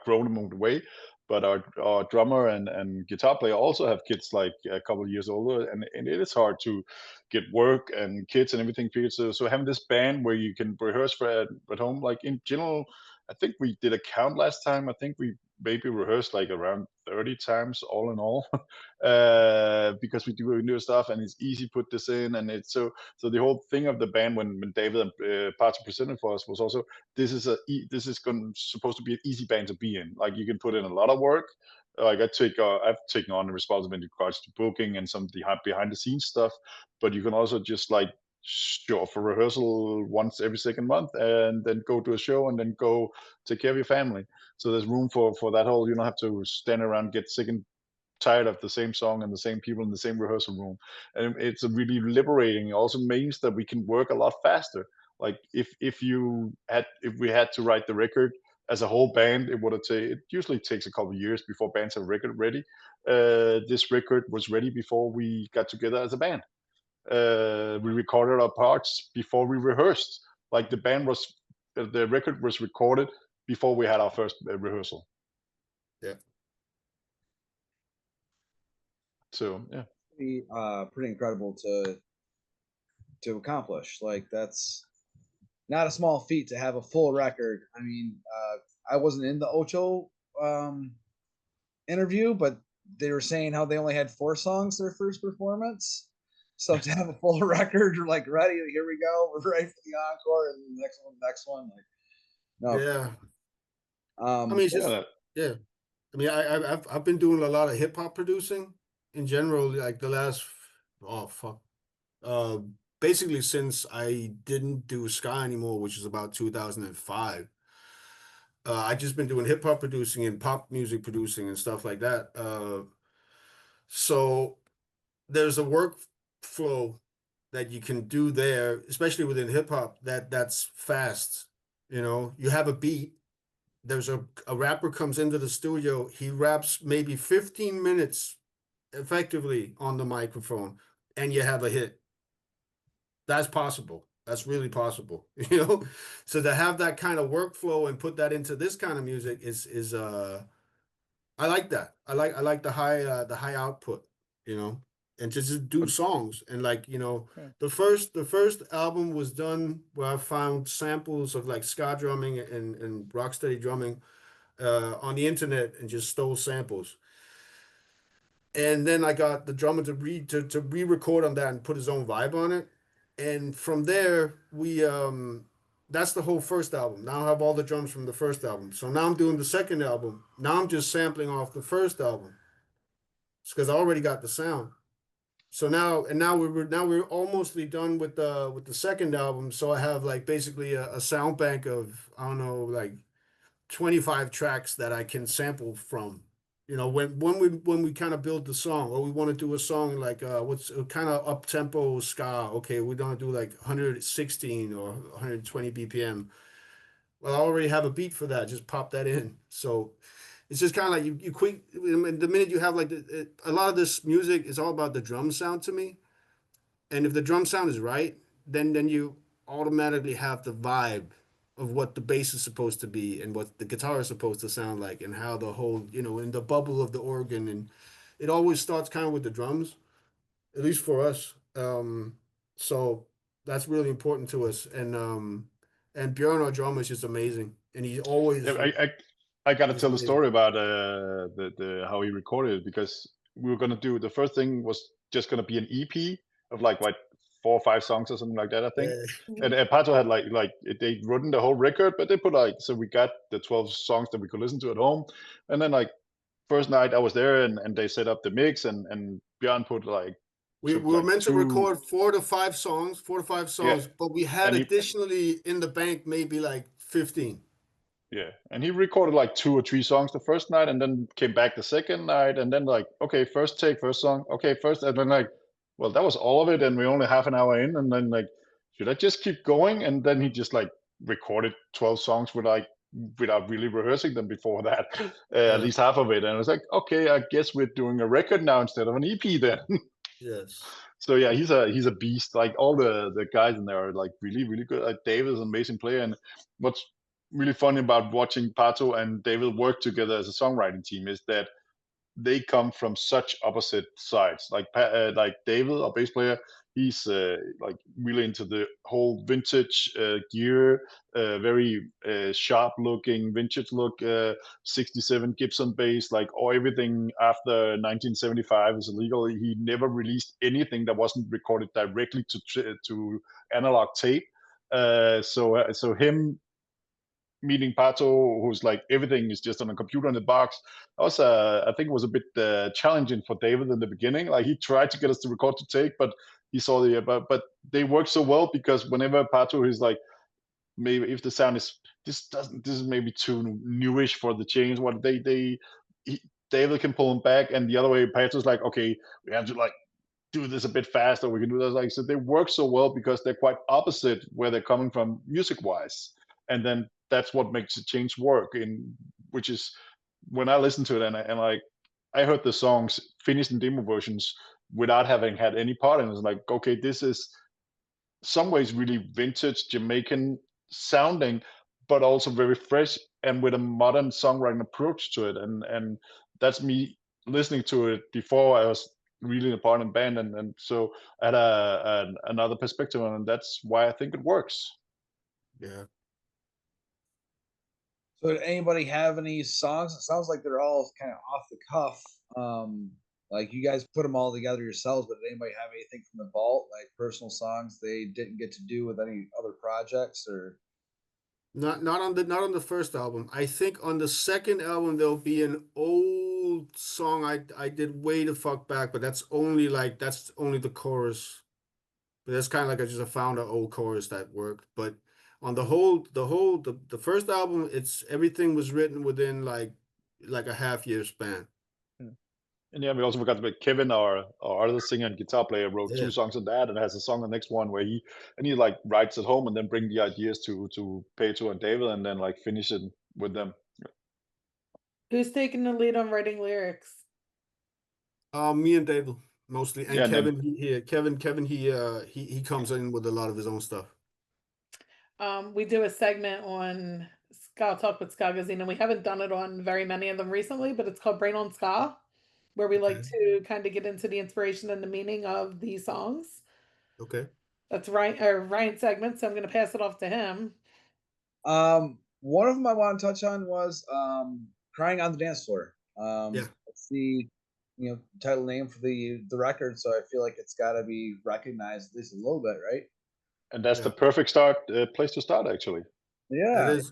grown and moved away. But our drummer and guitar player also have kids like a couple of years older, and it is hard to get work and kids and everything figured. So having this band where you can rehearse for at home, like in general, I think we did a count last time. I think we maybe rehearsed like around 30 times all in all, because we do new stuff and it's easy to put this in, and it's so the whole thing of the band when David and Pato presented for us was also, this is supposed to be an easy band to be in. Like you can put in a lot of work. Like I've taken on the responsibility in regards to booking and some of the behind the scenes stuff, but you can also just like show up for rehearsal once every second month and then go to a show and then go take care of your family. So there's room for that whole, you don't have to stand around, get sick and tired of the same song and the same people in the same rehearsal room. And it's a really liberating. It also means that we can work a lot faster. Like if we had to write the record as a whole band, it usually takes a couple of years before bands have a record ready. This record was ready before we got together as a band. We recorded our parts before we rehearsed. Like the record was recorded before we had our first rehearsal. Yeah. So yeah, pretty incredible to accomplish. Like that's not a small feat to have a full record. I mean, I wasn't in the Ocho interview, but they were saying how they only had 4 songs their first performance. So to have a full record, you're like ready. Here we go. We're ready for the encore, and the next one. Like, no. Yeah. I mean, it's just yeah. I mean, I've been doing a lot of hip hop producing in general, like the last basically since I didn't do ska anymore, which is about 2005. I just been doing hip hop producing and pop music producing and stuff like that. So there's a workflow that you can do there, especially within hip hop, that's fast. You know, you have a beat. There's a rapper comes into the studio. He raps maybe 15 minutes effectively on the microphone, and you have a hit. That's possible. That's really possible, you know. So to have that kind of workflow and put that into this kind of music is I like that. I like the high output, you know, and to just do songs and like, you know, the first album was done where I found samples of like ska drumming and rocksteady drumming on the internet and just stole samples. And then I got the drummer to re-record on that and put his own vibe on it. And from there, we that's the whole first album. Now I have all the drums from the first album. So now I'm doing the second album. Now I'm just sampling off the first album. It's because I already got the sound. So now we're almost done with the second album. So I have like basically a sound bank of, I don't know, like 25 tracks that I can sample from. You know, when we kind of build the song, or we want to do a song like what's kind of up tempo ska. Okay, we don't do like 116 or 120 BPM. Well, I already have a beat for that. Just pop that in. So it's just kind of like you quick. The minute you have like a lot of this music is all about the drum sound to me, and if the drum sound is right, then you automatically have the vibe of what the bass is supposed to be and what the guitar is supposed to sound like and how the whole, you know, in the bubble of the organ. And it always starts kind of with the drums, at least for us. So that's really important to us. And Björn, our drummer, is just amazing. And he always I got to It's tell the amazing. story about the how he recorded it, because we were gonna do, the first thing was just gonna be an EP of like what 4 or 5 songs or something like that, I think. And Pato had like they written the whole record, but they put like, so we got the 12 songs that we could listen to at home, and then like first night I was there and they set up the mix, and Björn put like We took were like meant to 2. record 4 to 5 songs, Yeah, but we had and he additionally in the bank maybe like 15. yeah, and he recorded like 2 or 3 songs the first night, and then came back the second night, and then like, okay, first take, first song, okay, first, and then like, well, that was all of it, and we're only half an hour in, and then like, should I just keep going? And then he just like recorded 12 songs without really rehearsing them before that, at Yeah. least half of it, and I was like, okay, I guess we're doing a record now instead of an EP then. Yes. So yeah, he's a beast. Like all the guys in there are like really good. Like David is an amazing player, and what's really funny about watching Pato and David work together as a songwriting team is that they come from such opposite sides. Like David, our bass player, he's like really into the whole vintage gear, very sharp looking vintage look, 67 Gibson bass, like or everything after 1975 is illegal. He never released anything that wasn't recorded directly to analog tape. So him meeting Pato, who's like everything is just on a computer in the box. I think it was a bit challenging for David in the beginning. Like he tried to get us to record to tape, but he saw but they work so well because whenever Pato is like, maybe if the sound is this is maybe too newish for the change. What David can pull him back, and the other way Pato's like, okay, we have to like do this a bit faster. We can do this like so. They work so well because they're quite opposite where they're coming from music wise, and then that's what makes the change work. In which is when I listen to it and like I heard the songs finished in demo versions without having had any part, and it's like, okay, this is some ways really vintage Jamaican sounding, but also very fresh and with a modern songwriting approach to it. And that's me listening to it before I was really a part in band, and so I had another perspective on it, and that's why I think it works. Yeah. So did anybody have any songs? It sounds like they're all kind of off the cuff. Like you guys put them all together yourselves, but did anybody have anything from the vault, like personal songs they didn't get to do with any other projects or? Not on the first album. I think on the second album there'll be an old song I did way the fuck back, but that's only the chorus. But that's kind of like I just found an old chorus that worked. But on the first album, it's everything was written within like a half-year span. And yeah, we also forgot about Kevin, our other singer and guitar player, wrote Yeah. 2 songs on that, and has a song on the next one where he like writes at home and then bring the ideas to Pedro and David, and then like finish it with them. Who's taking the lead on writing lyrics? Me and David mostly, and Yeah, and then Kevin he comes in with a lot of his own stuff. We do a segment on Ska Talk with Ska Gazine, and we haven't done it on very many of them recently, but it's called Brain on Ska, where we like to kind of get into the inspiration and the meaning of these songs. Okay. That's Ryan's segment, so I'm going to pass it off to him. One of them I want to touch on was "Crying on the Dance Floor." Yeah. It's the title name for the record, so I feel like it's got to be recognized at least a little bit, right? and that's the Yeah. perfect place to start actually. It Yeah. is.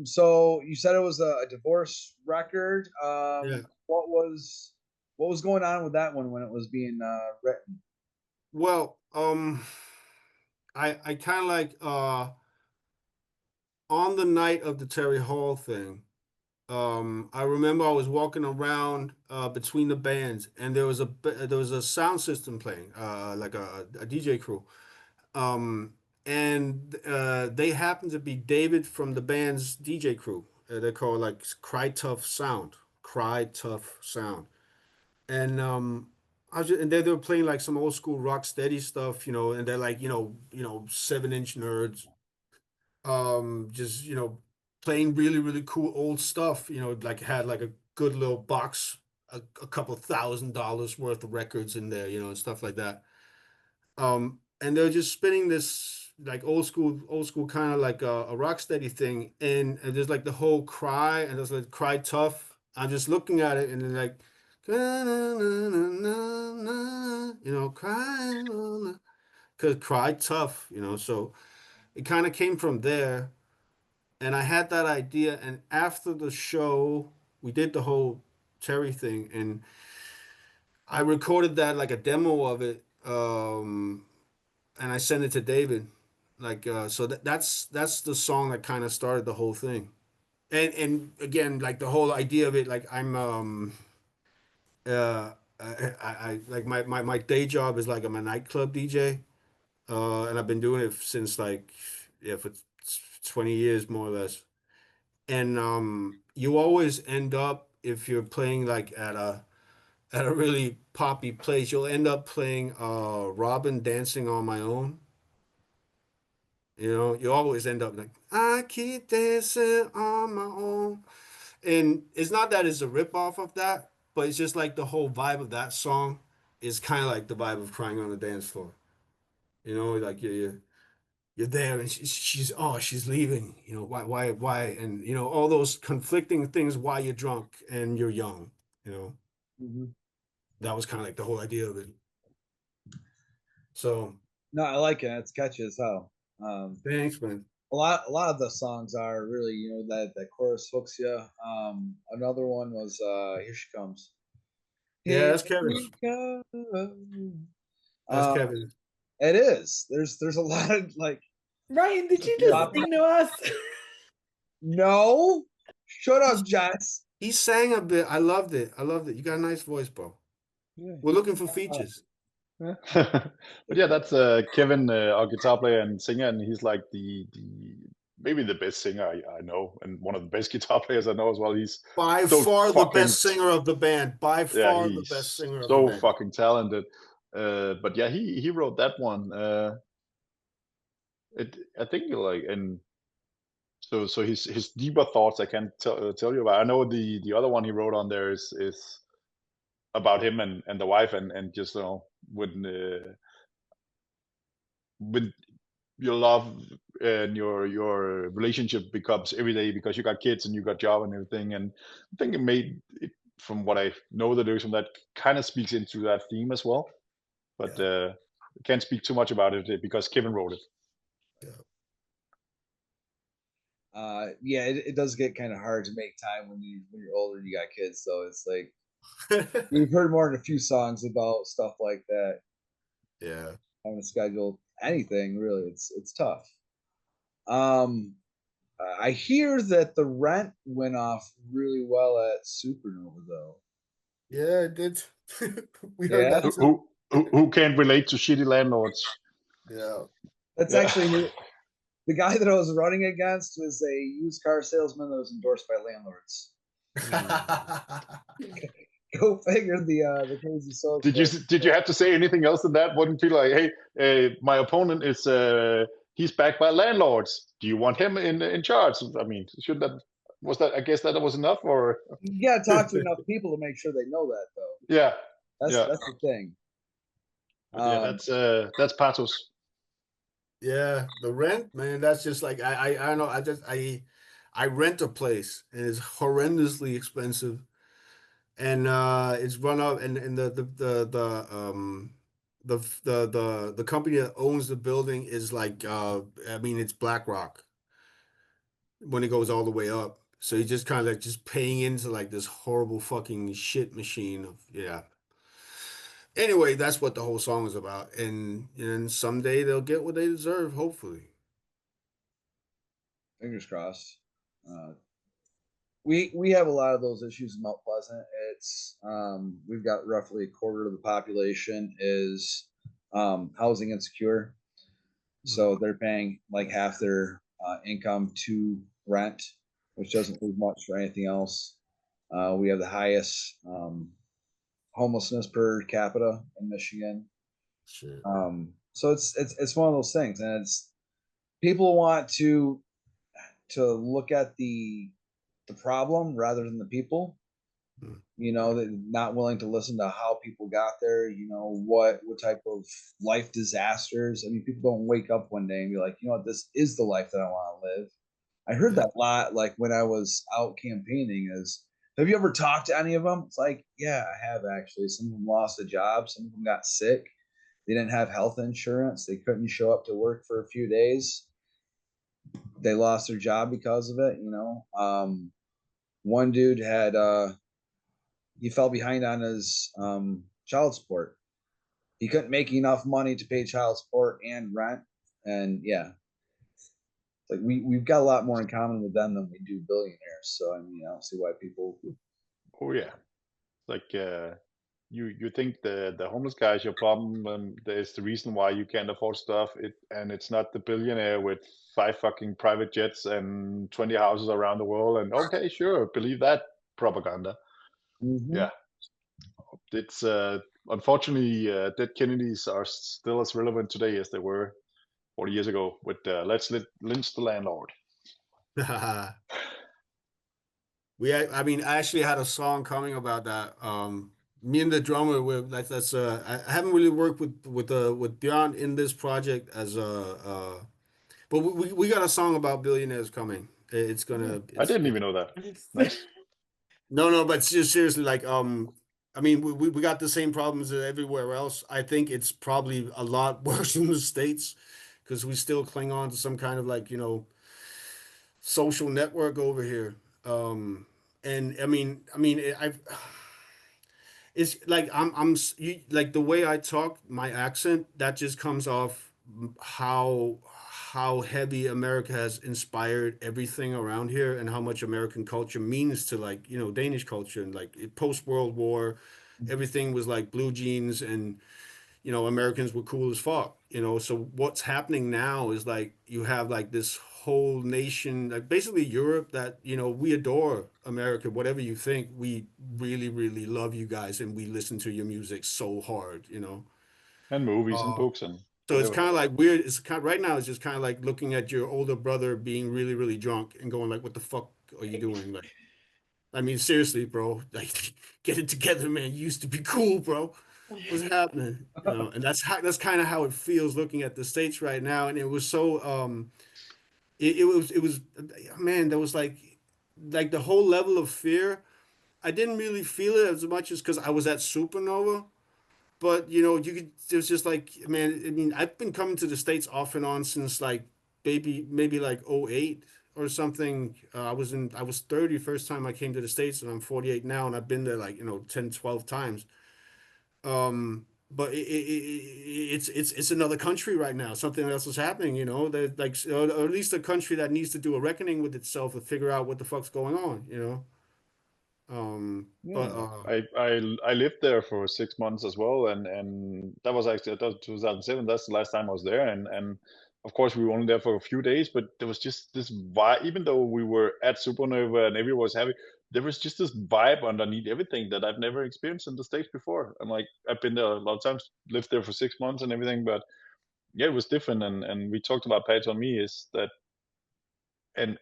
So you said it was a divorce record. Yeah. What was going on with that one when it was being written? Well, I kind of like on the night of the Terry Hall thing. I remember I was walking around between the bands, and there was a sound system playing, like a DJ crew. And they happened to be David from the band's DJ crew. They're called like Cry Tough Sound. Cry Tough Sound. And and they were playing like some old school rock steady stuff, and they're like, 7-inch nerds. Just, playing really, really cool old stuff, like had like a good little box, a couple $1,000 worth of records in there, and stuff like that. And they're just spinning this like old school kind of like a rock steady thing, and there's like the whole cry, and there's like cry tough. I'm just looking at it, and then like, cry, because cry tough, so it kind of came from there. And I had that idea, and after the show, we did the whole Terry thing, and I recorded that like a demo of it, and I sent it to David. Like so that's the song that kind of started the whole thing. And again, like the whole idea of it, like I'm I like my day job is like I'm a nightclub DJ. And I've been doing it since like yeah, for 20 years more or less. And you always end up, if you're playing like at a really poppy place, you'll end up playing Robin Dancing on My Own. You know, you always end up like, I keep dancing on my own. And it's not that it's a ripoff of that, but it's just like the whole vibe of that song is kind of like the vibe of Crying on the Dance Floor. You know, like you're there and she's leaving. You know, why? And you know, all those conflicting things why you're drunk and you're young, you know. Mm-hmm. That was kind of like the whole idea of it. So no, I like it. It's catchy as hell. thanks, man. A lot of the songs are really, you know, that chorus hooks you. Another one was Here She Comes. Yeah, Here that's Kevin. she comes. That's Kevin. It is. There's a lot of like. Ryan, did you just sing to us? No, shut up, Jess. He sang a bit. I loved it. I loved it. You got a nice voice, bro. Yeah. We're looking for features. But yeah, that's Kevin, our guitar player and singer, and he's like the maybe the best singer I know, and one of the best guitar players I know as well. He's By so far the fucking best singer of the band. By yeah, far the he's best singer of the so band. fucking talented. But yeah, he wrote that one. I think like, and so his deeper thoughts I can't tell you about. I know the other one he wrote on there is about him and the wife, and just, you know, when your love and your relationship becomes every day because you got kids and you got job and everything. And I think it made it, from what I know the lyrics from that, kind of speaks into that theme as well. But can't speak too much about it because Kevin wrote it. Yeah, it does get kind of hard to make time when you're older and you got kids. So it's like we've heard more than a few songs about stuff like that. Yeah. Having to schedule anything really, it's tough. I hear that the rent went off really well at Supernova though. Yeah, it did. We Yeah. heard that too. Who can't relate to shitty landlords? Yeah. That's Yeah. actually the guy that I was running against was a used car salesman that was endorsed by landlords. Go figure the crazy social. Did you have to say anything else than that? Wouldn't be like, hey, my opponent is he's backed by landlords. Do you want him in charge? I mean, should that was that? I guess that was enough, or you gotta talk to enough people to make sure they know that, though. yeah, that's the thing. Yeah, that's Patos. Yeah, the rent, man, that's just like I don't know. I rent a place and it's horrendously expensive. And it's run up and the company that owns the building is like I mean it's BlackRock when it goes all the way up. So you're just kind of like just paying into like this horrible fucking shit machine of yeah. Anyway, that's what the whole song is about. And someday they'll get what they deserve, hopefully. Fingers crossed. We have a lot of those issues in Mount Pleasant. It's we've got roughly a quarter of the population is housing insecure, so they're paying like half their income to rent, which doesn't leave much for anything else. We have the highest homelessness per capita in Michigan. Shit. So it's one of those things, and it's people want to look at the problem rather than the people. You know, they're not willing to listen to how people got there. You know, what type of life disasters. I mean, people don't wake up one day and be like, you know what, this is the life that I want to live. I heard that a lot, like when I was out campaigning. Is have you ever talked to any of them? It's like, yeah, I have actually. Some of them lost a job. Some of them got sick. They didn't have health insurance. They couldn't show up to work for a few days. They lost their job because of it. You know, one dude had he fell behind on his child support. He couldn't make enough money to pay child support and rent, and yeah, like we've got a lot more in common with them than we do billionaires. So I mean, I don't see why people. Oh yeah, like you think the homeless guy is your problem, and there's the reason why you can't afford stuff. And it's not the billionaire with 5 fucking private jets and 20 houses around the world. And okay, sure, believe that propaganda. Mm-hmm. Yeah, it's unfortunately dead Kennedys are still as relevant today as they were 40 years ago with let's lynch the landlord. I mean, I actually had a song coming about that. Me and the drummer, I haven't really worked with Björn in this project as but we got a song about billionaires coming. I didn't even know that. Nice. No, but seriously, like, I mean, we got the same problems everywhere else. I think it's probably a lot worse in the States because we still cling on to some kind of like, social network over here. And I've it's like like the way I talk, my accent, that just comes off how heavy America has inspired everything around here and how much American culture means to like, Danish culture and like post World War, everything was like blue jeans and Americans were cool as fuck, So what's happening now is like you have like this whole nation, like basically Europe that, we adore America, whatever you think, we really, really love you guys and we listen to your music so hard. And movies and Uh, books and so it's whatever. kind of like weird. It's kind right now. It's just kind of like looking at your older brother being really, really drunk and going like, "What the fuck are you doing?" Like, I mean, seriously, bro. Like, get it together, man. You used to be cool, bro. What's happening? And that's kind of how it feels looking at the States right now. And it was so it was man, there was like the whole level of fear. I didn't really feel it as much as because I was at Supernova. But you could there's just like man, I mean, I've been coming to the States off and on since like maybe like '08 or something. I was 30 first time I came to the States and I'm 48 now and I've been there like, 10, 12 times. But it's another country right now. Something else is happening, that like or at least a country that needs to do a reckoning with itself and figure out what the fuck's going on. But Yeah, I lived there for 6 months as well, and that was 2007. That's the last time I was there, and of course we were only there for a few days, but there was just this vibe. Even though we were at Supernova and everyone was happy, there was just this vibe underneath everything that I've never experienced in the States before. And like I've been there a lot of times, lived there for 6 months and everything, but yeah, it was different. And we talked about Pato and me is that. And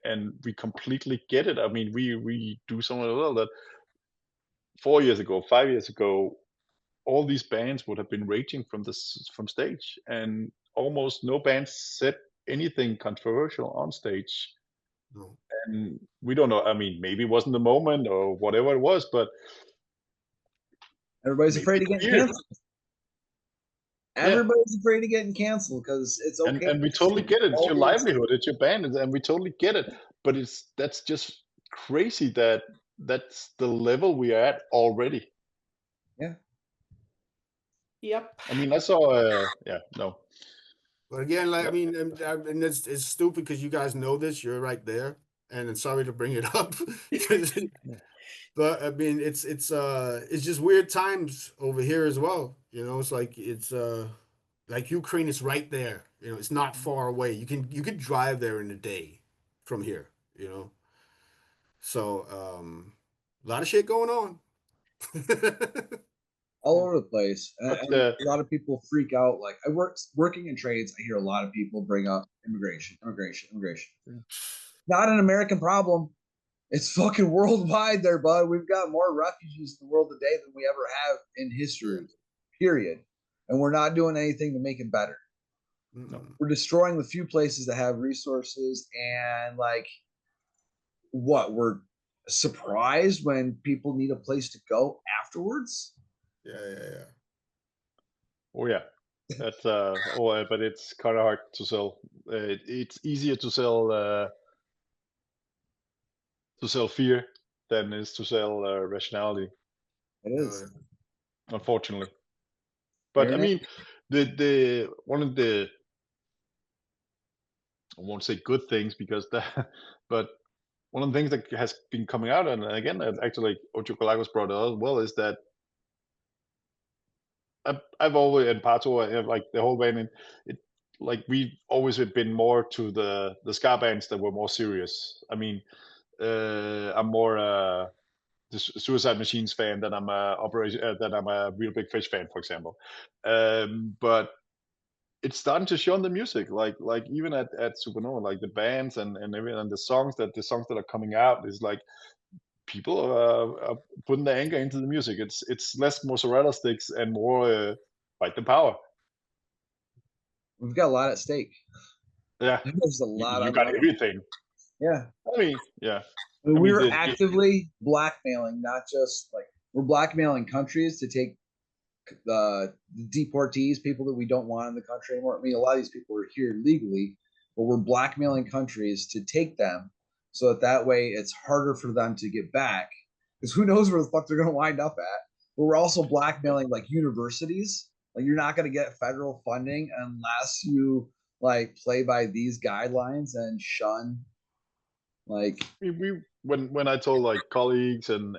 we completely get it. I mean, we do something as well that 4 years ago, 5 years ago, all these bands would have been raging from stage, and almost no bands said anything controversial on stage. no. And we don't know. I mean, maybe it wasn't the moment or whatever it was, but Everybody's maybe afraid of it's getting weird. canceled. Yeah. Everybody's afraid of getting canceled because it's okay. And we totally get it. It's your Always- livelihood. It's your band, and we totally get it. But that's just crazy that that's the level we are at already. Yeah. Yep. I mean, I saw. No. But again, like I Yep. mean, and it's stupid because you guys know this. You're right there, and I'm sorry to bring it up, but I mean, it's just weird times over here as well. It's like like Ukraine is right there. It's not far away. You could drive there in a day from here. So a lot of shit going on. all over the place. And But a lot of people freak out. Like working in trades, I hear a lot of people bring up immigration. Not an American problem. It's fucking worldwide there, bud. We've got more refugees in the world today than we ever have in history, period. And we're not doing anything to make it better. No. We're destroying the few places that have resources, and like we're surprised when people need a place to go afterwards. Yeah. Oh yeah, that's but it's kind of hard to sell. It's easier to sell fear than it is to sell rationality. It is. unfortunately. But I mean, the one of the, I won't say good things because that, but one of the things that has been coming out, and again, actually, Ocho Colagos brought it up as well, is that I've always, and Pato, like the whole band, and it, like we've always been more to the ska bands that were more serious. I mean, I'm more the Suicide Machines fan than I'm a Real Big Fish fan, for example. But it's starting to show in the music, like even at Supernova, like the bands and everything, and the songs that are coming out is like people are putting the anger into the music. It's less mozzarella sticks and more fight the power. We've got a lot at stake. Yeah, there's a lot. You got everything. Yeah, I mean, yeah. I mean, we're actively blackmailing, not just like we're blackmailing countries to take the deportees, people that we don't want in the country anymore. I mean, a lot of these people are here legally, but we're blackmailing countries to take them so that way it's harder for them to get back. Because who knows where the fuck they're going to wind up at. But we're also blackmailing like universities. Like you're not going to get federal funding unless you like play by these guidelines and shun like we when I told like colleagues and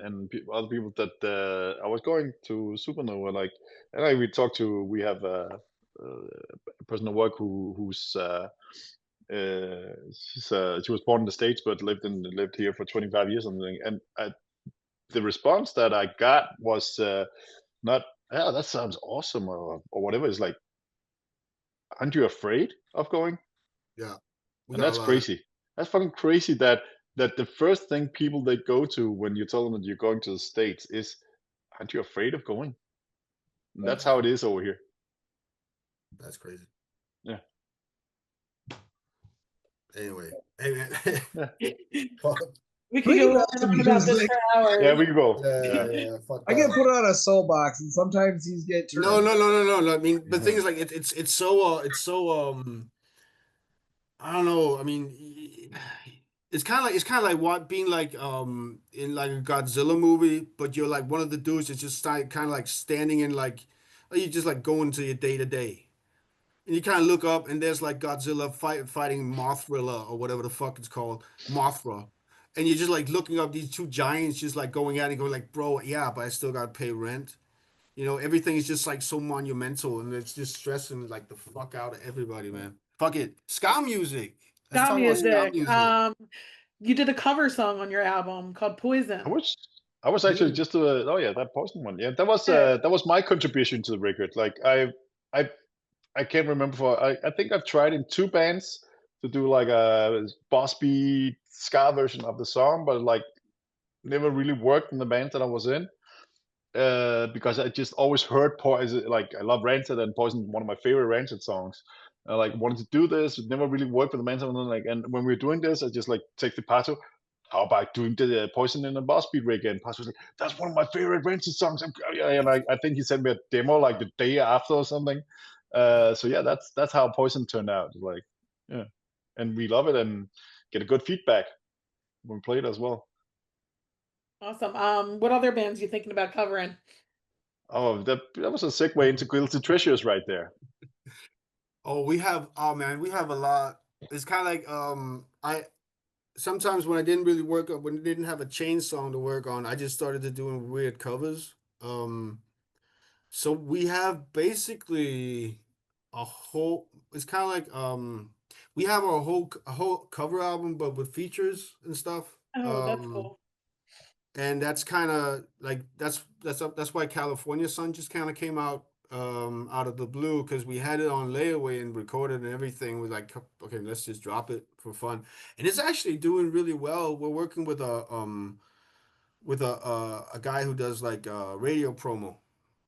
other people that I was going to Supernova, like, and we talked to, we have a person at work who's she was born in the States but lived here for 25 years or something, and the response that I got was not, yeah, that sounds awesome, or whatever. It's like, aren't you afraid of going? Yeah, and that's crazy. That's fucking crazy that the first thing people they go to when you tell them that you're going to the States is, aren't you afraid of going? And that's how it is over here. That's crazy. Yeah. Anyway, hey man. We could go on about this for hours. Yeah, we can go. Yeah. I get put on a soapbox, and sometimes he's get turned. No. I mean, the thing is, like, it's so I don't know. I mean, it's kind of like what being like in like a Godzilla movie, but you're like one of the dudes that's just kind of like standing in like, or you just like going to your day to day, and you kind of look up and there's like Godzilla fighting Mothra or whatever the fuck it's called, Mothra, and you're just like looking up these two giants just like going at it, going like, bro, yeah, but I still gotta pay rent. You know, everything is just like so monumental, and it's just stressing like the fuck out of everybody, man. Fuck it, ska music. Let's talk about ska music. You did a cover song on your album called Poison. I was actually just that Poison one. Yeah, that was my contribution to the record. Like I can't remember I think I've tried in 2 bands to do like a boss beat ska version of the song, but like never really worked in the bands that I was in. Because I just always heard Poison. Like I love Rancid, and Poison, one of my favorite Rancid songs. I like wanted to do this. It never really worked with the band. And when we were doing this, I just like texted Pato, how about doing the Poison in a boss beat rig? And Pato was like, that's one of my favorite Rancid songs. And I think he sent me a demo like the day after or something. So yeah, that's how Poison turned out. Like, yeah, and we love it and get a good feedback when we play it as well. Awesome. What other bands are you thinking about covering? Oh, that was a segue into Guilty Treasures right there. We have a lot. It's kind of like I sometimes when I didn't really when I didn't have a chain song to work on, I just started to doing weird covers. So we have basically a whole. It's kind of like we have a whole cover album, but with features and stuff. Oh, that's cool. And that's kind of like that's why California Sun just kind of came out out of the blue, because we had it on layaway and recorded and everything. We're like, okay, let's just drop it for fun, and it's actually doing really well. We're working with a guy who does like radio promo,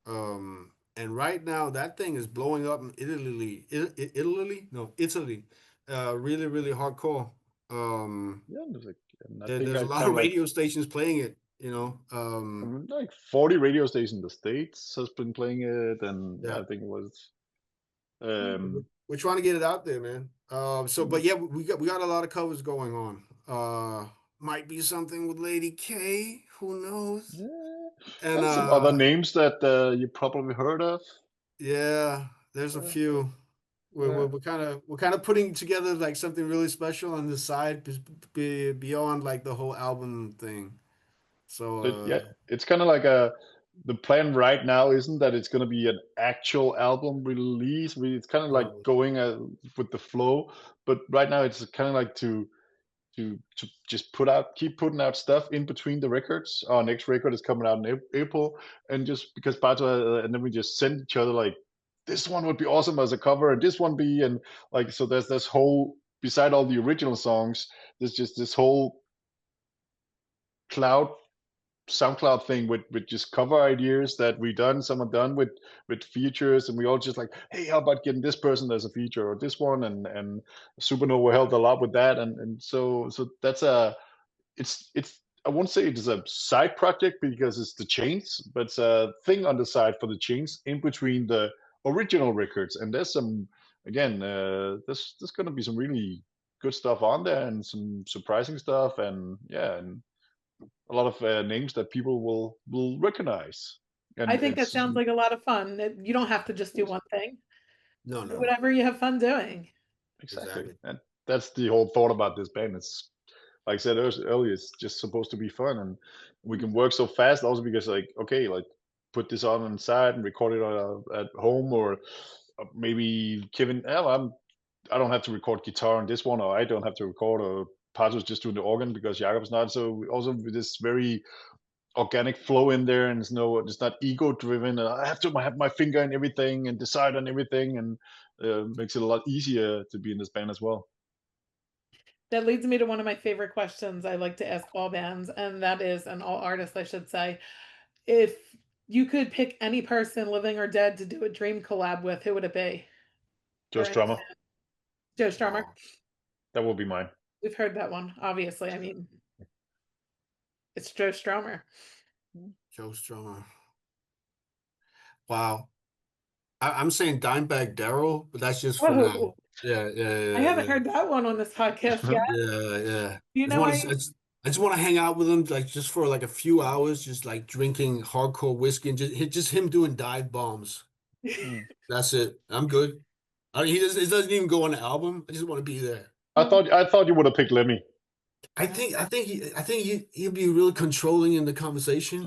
and right now that thing is blowing up in Italy, really, really hardcore. There's a lot of radio stations playing it, you know. Like 40 radio stations in the States has been playing it, and I think it was. We're trying to get it out there, man. But yeah, we got a lot of covers going on. Might be something with Lady K. Who knows? And some other names that you probably heard of. yeah, there's a few. We're kind of putting together like something really special on the side beyond like the whole album thing. So Yeah, it's kind of like the plan right now isn't that it's going to be an actual album release. It's kind of like going with the flow, but right now it's kind of like to just keep putting out stuff in between the records. Our next record is coming out in April, and just because Pato and then we just send each other like, this one would be awesome as a cover, and this one be, and like, so there's this whole, beside all the original songs, there's just this whole SoundCloud thing with just cover ideas that some are done with features, and we all just like, hey, how about getting this person as a feature or this one, and Supernova helped a lot with that, and so that's it's I won't say it is a side project because it's the chains, but it's a thing on the side for the chains in between the original records, and there's some, again, there's going to be some really good stuff on there and some surprising stuff, and and a lot of names that people will recognize. And I think that sounds like a lot of fun. You don't have to just do one thing. no, Do whatever you have fun doing. Exactly. And that's the whole thought about this band. It's like I said earlier, it's just supposed to be fun, and we can work so fast also because, like, okay, like put this on the side and record it at home, or maybe Kevin, I don't have to record guitar on this one, or I don't have to record, or Pato's just doing the organ because Jacob's not. So also with this very organic flow in there, and it's not ego driven. I have to have my finger in everything and decide on everything, and makes it a lot easier to be in this band as well. That leads me to one of my favorite questions I like to ask all bands, and that is, and all artists, I should say, if you could pick any person, living or dead, to do a dream collab with, who would it be? Joe Strummer. Joe Strummer. That will be mine. We've heard that one, obviously. I mean, it's Joe Strummer. Joe Strummer. Wow. I'm saying Dimebag Darrell, but that's just for now. Yeah. I haven't heard that one on this podcast yet. Yeah. You know, I just want to hang out with him, like just for like a few hours, just like drinking hardcore whiskey and just him doing dive bombs. That's it. I'm good. It doesn't even go on the album. I just want to be there. I thought you would have picked Lemmy. I think he'd be really controlling in the conversation.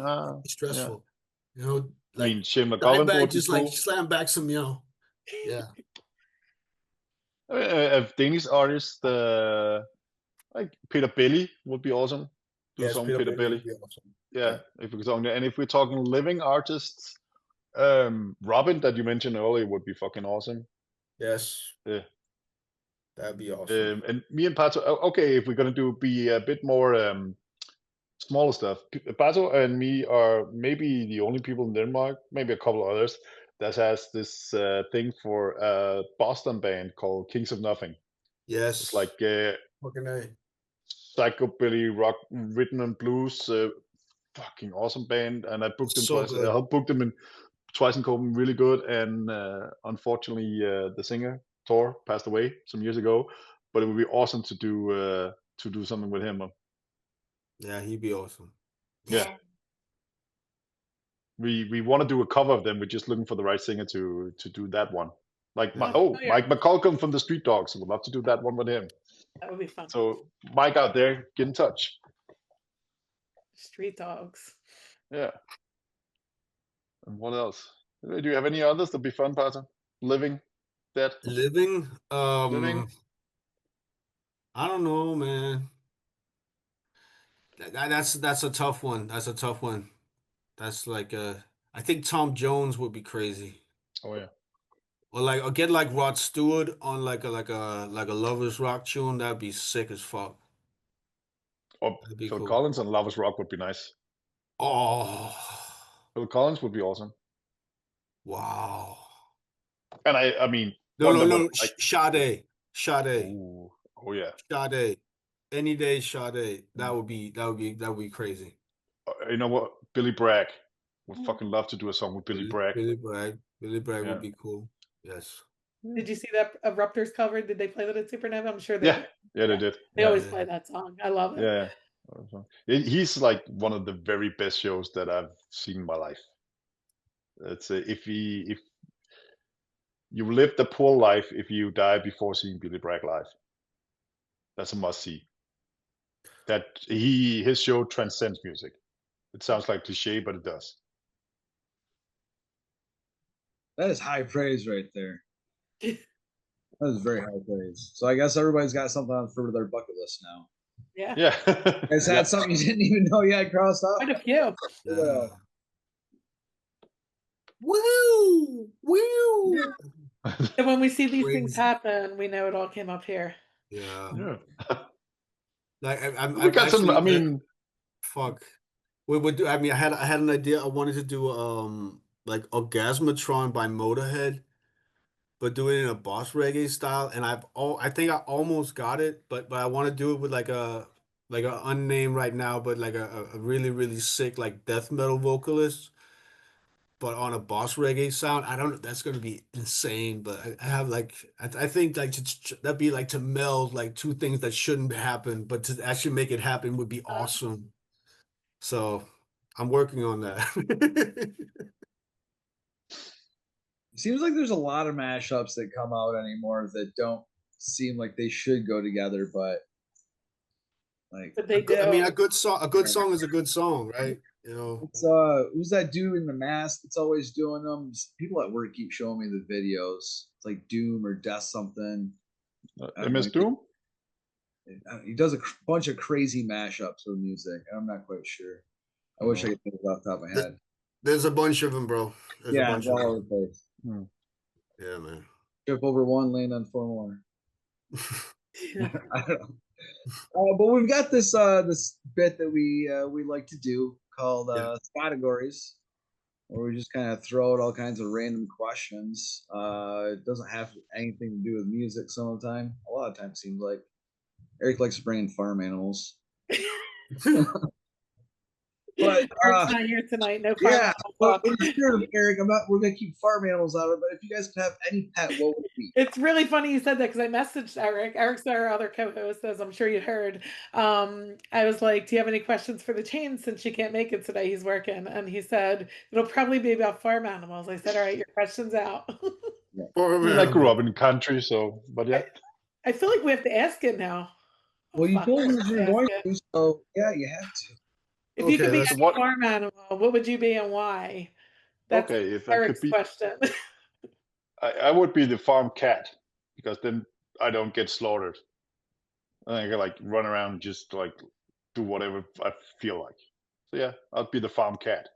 Stressful. Yeah. You know, like, I mean, Shane McGowan would just be cool. like slam back some, yeah. Of Danish artists, like Peter Belly would be awesome. Peter Belly. Would be awesome. Yeah, if we're talking, and if we're talking living artists, Robin that you mentioned earlier would be fucking awesome. Yes. Yeah. That'd be awesome. And me and Pato, okay, if we're gonna be a bit more smaller stuff, Pato and me are maybe the only people in Denmark, maybe a couple others, that has this thing for a Boston band called Kings of Nothing. Yes. It's like psychobilly rock, rhythm and blues, fucking awesome band. And I booked them twice. I helped book them twice in Copenhagen, really good. And unfortunately, the singer Thor passed away some years ago. But it would be awesome to do something with him. Yeah, he'd be awesome. Yeah. We want to do a cover of them. We're just looking for the right singer to do that one. Like Mike McColcom from the Street Dogs. Would love to do that one with him. That would be fun. So Mike out there, get in touch. Street Dogs. Yeah. And what else? Do you have any others that'd be fun, Pato? Living, dead? Living? Living? I don't know, man. That's a tough one. That's a tough one. That's like I think Tom Jones would be crazy. Oh yeah. Or get like Rod Stewart on like a Lovers Rock tune. That'd be sick as fuck. Or Phil Collins on Lovers Rock would be nice. Oh. Phil Collins would be awesome. Wow. And I mean, no. Sade. Ooh. Oh yeah. Sade. Any day, Sade. That would be crazy. You know what? Billy Bragg. Would fucking love to do a song with Billy Bragg. Billy Bragg would be cool. Yes. Did you see that Eruptors cover? Did they play that at Supernova? I'm sure they did. Yeah, they did. They always play that song. I love it. Yeah. He's like one of the very best shows that I've seen in my life. It's if you lived a poor life if you die before seeing Billy Bragg live. That's a must see. That his show transcends music. It sounds like cliche, but it does. That is high praise right there. That is very high praise. So I guess everybody's got something for their bucket list now. Yeah. Yeah. Is that something you didn't even know you had crossed off? Quite a few. Yeah. Woo! Woo! And when we see these Crazy. things happen, we know it all came up here. Yeah. Yeah. Like We got some. I mean, fuck. We would do. I mean, I had an idea. I wanted to do like Orgasmatron by Motorhead, but do it in a boss reggae style. And I think I almost got it, but I want to do it with like a unnamed right now, but like a really really sick like death metal vocalist, but on a boss reggae sound. I don't know. That's gonna be insane. But I have like I think like that'd be like to meld like two things that shouldn't happen, but to actually make it happen would be awesome. So I'm working on that. It seems like there's a lot of mashups that come out anymore that don't seem like they should go together, but like But they do. I mean, a good song is a good song, right? You know. it's who's that dude in the mask that's always doing them? People at work keep showing me the videos. It's like Doom or Death something. MS Doom. He does a bunch of crazy mashups of music. I'm not quite sure. I wish I could think it off the top of my head. There's a bunch of them, bro. There's a bunch all of over them. the place. Yeah, man. Trip over one, land on four more. I don't know. But we've got this this bit that we like to do called categories, where we just kind of throw out all kinds of random questions. It doesn't have anything to do with music some of the time. A lot of times it seems like Eric likes to bring in farm animals. But Eric's not here tonight. No farm yeah, animal but talk. in spirit of Eric, we're gonna keep farm animals out of it. But if you guys could have any pet, what would it be? It's really funny you said that because I messaged Eric. Eric's our other co-host, as I'm sure you heard. I was like, "Do you have any questions for the chain since she can't make it today? He's working." And he said, "It'll probably be about farm animals." I said, "All right, your question's out." I grew up in the country, so but yeah. I feel like we have to ask it now. Well, you told us you were going Ask it. to, so yeah, you have to. If you could be that's a farm animal, what would you be and why? That's Okay, if I could Eric's be, question. I would be the farm cat because then I don't get slaughtered. I can like run around and just like do whatever I feel like. So yeah, I'd be the farm cat.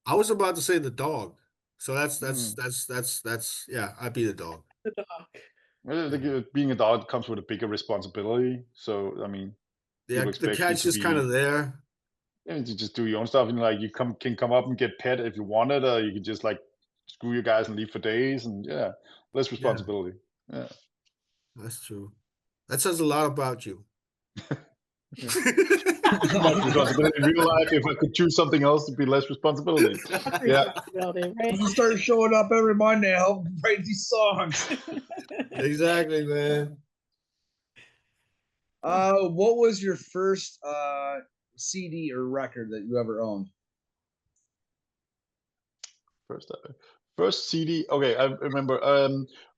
I was about to say the dog. So that's yeah, I'd be the dog. The dog. Being a dog comes with a bigger responsibility. So I mean, Yeah, people the expect you cat's to just kind of there. and to just do your own stuff, and like you can come up and get pet if you want it, or you can just like screw you guys and leave for days, and yeah, less responsibility. Yeah, That's true. That says a lot about you. Too much responsibility in real life. If I could choose something else, to be less responsibility. Yeah, Responsibility, right? You start showing up every Monday, help write these songs. Exactly, man. What was your first CD or record that you ever owned? First CD. Okay, I remember.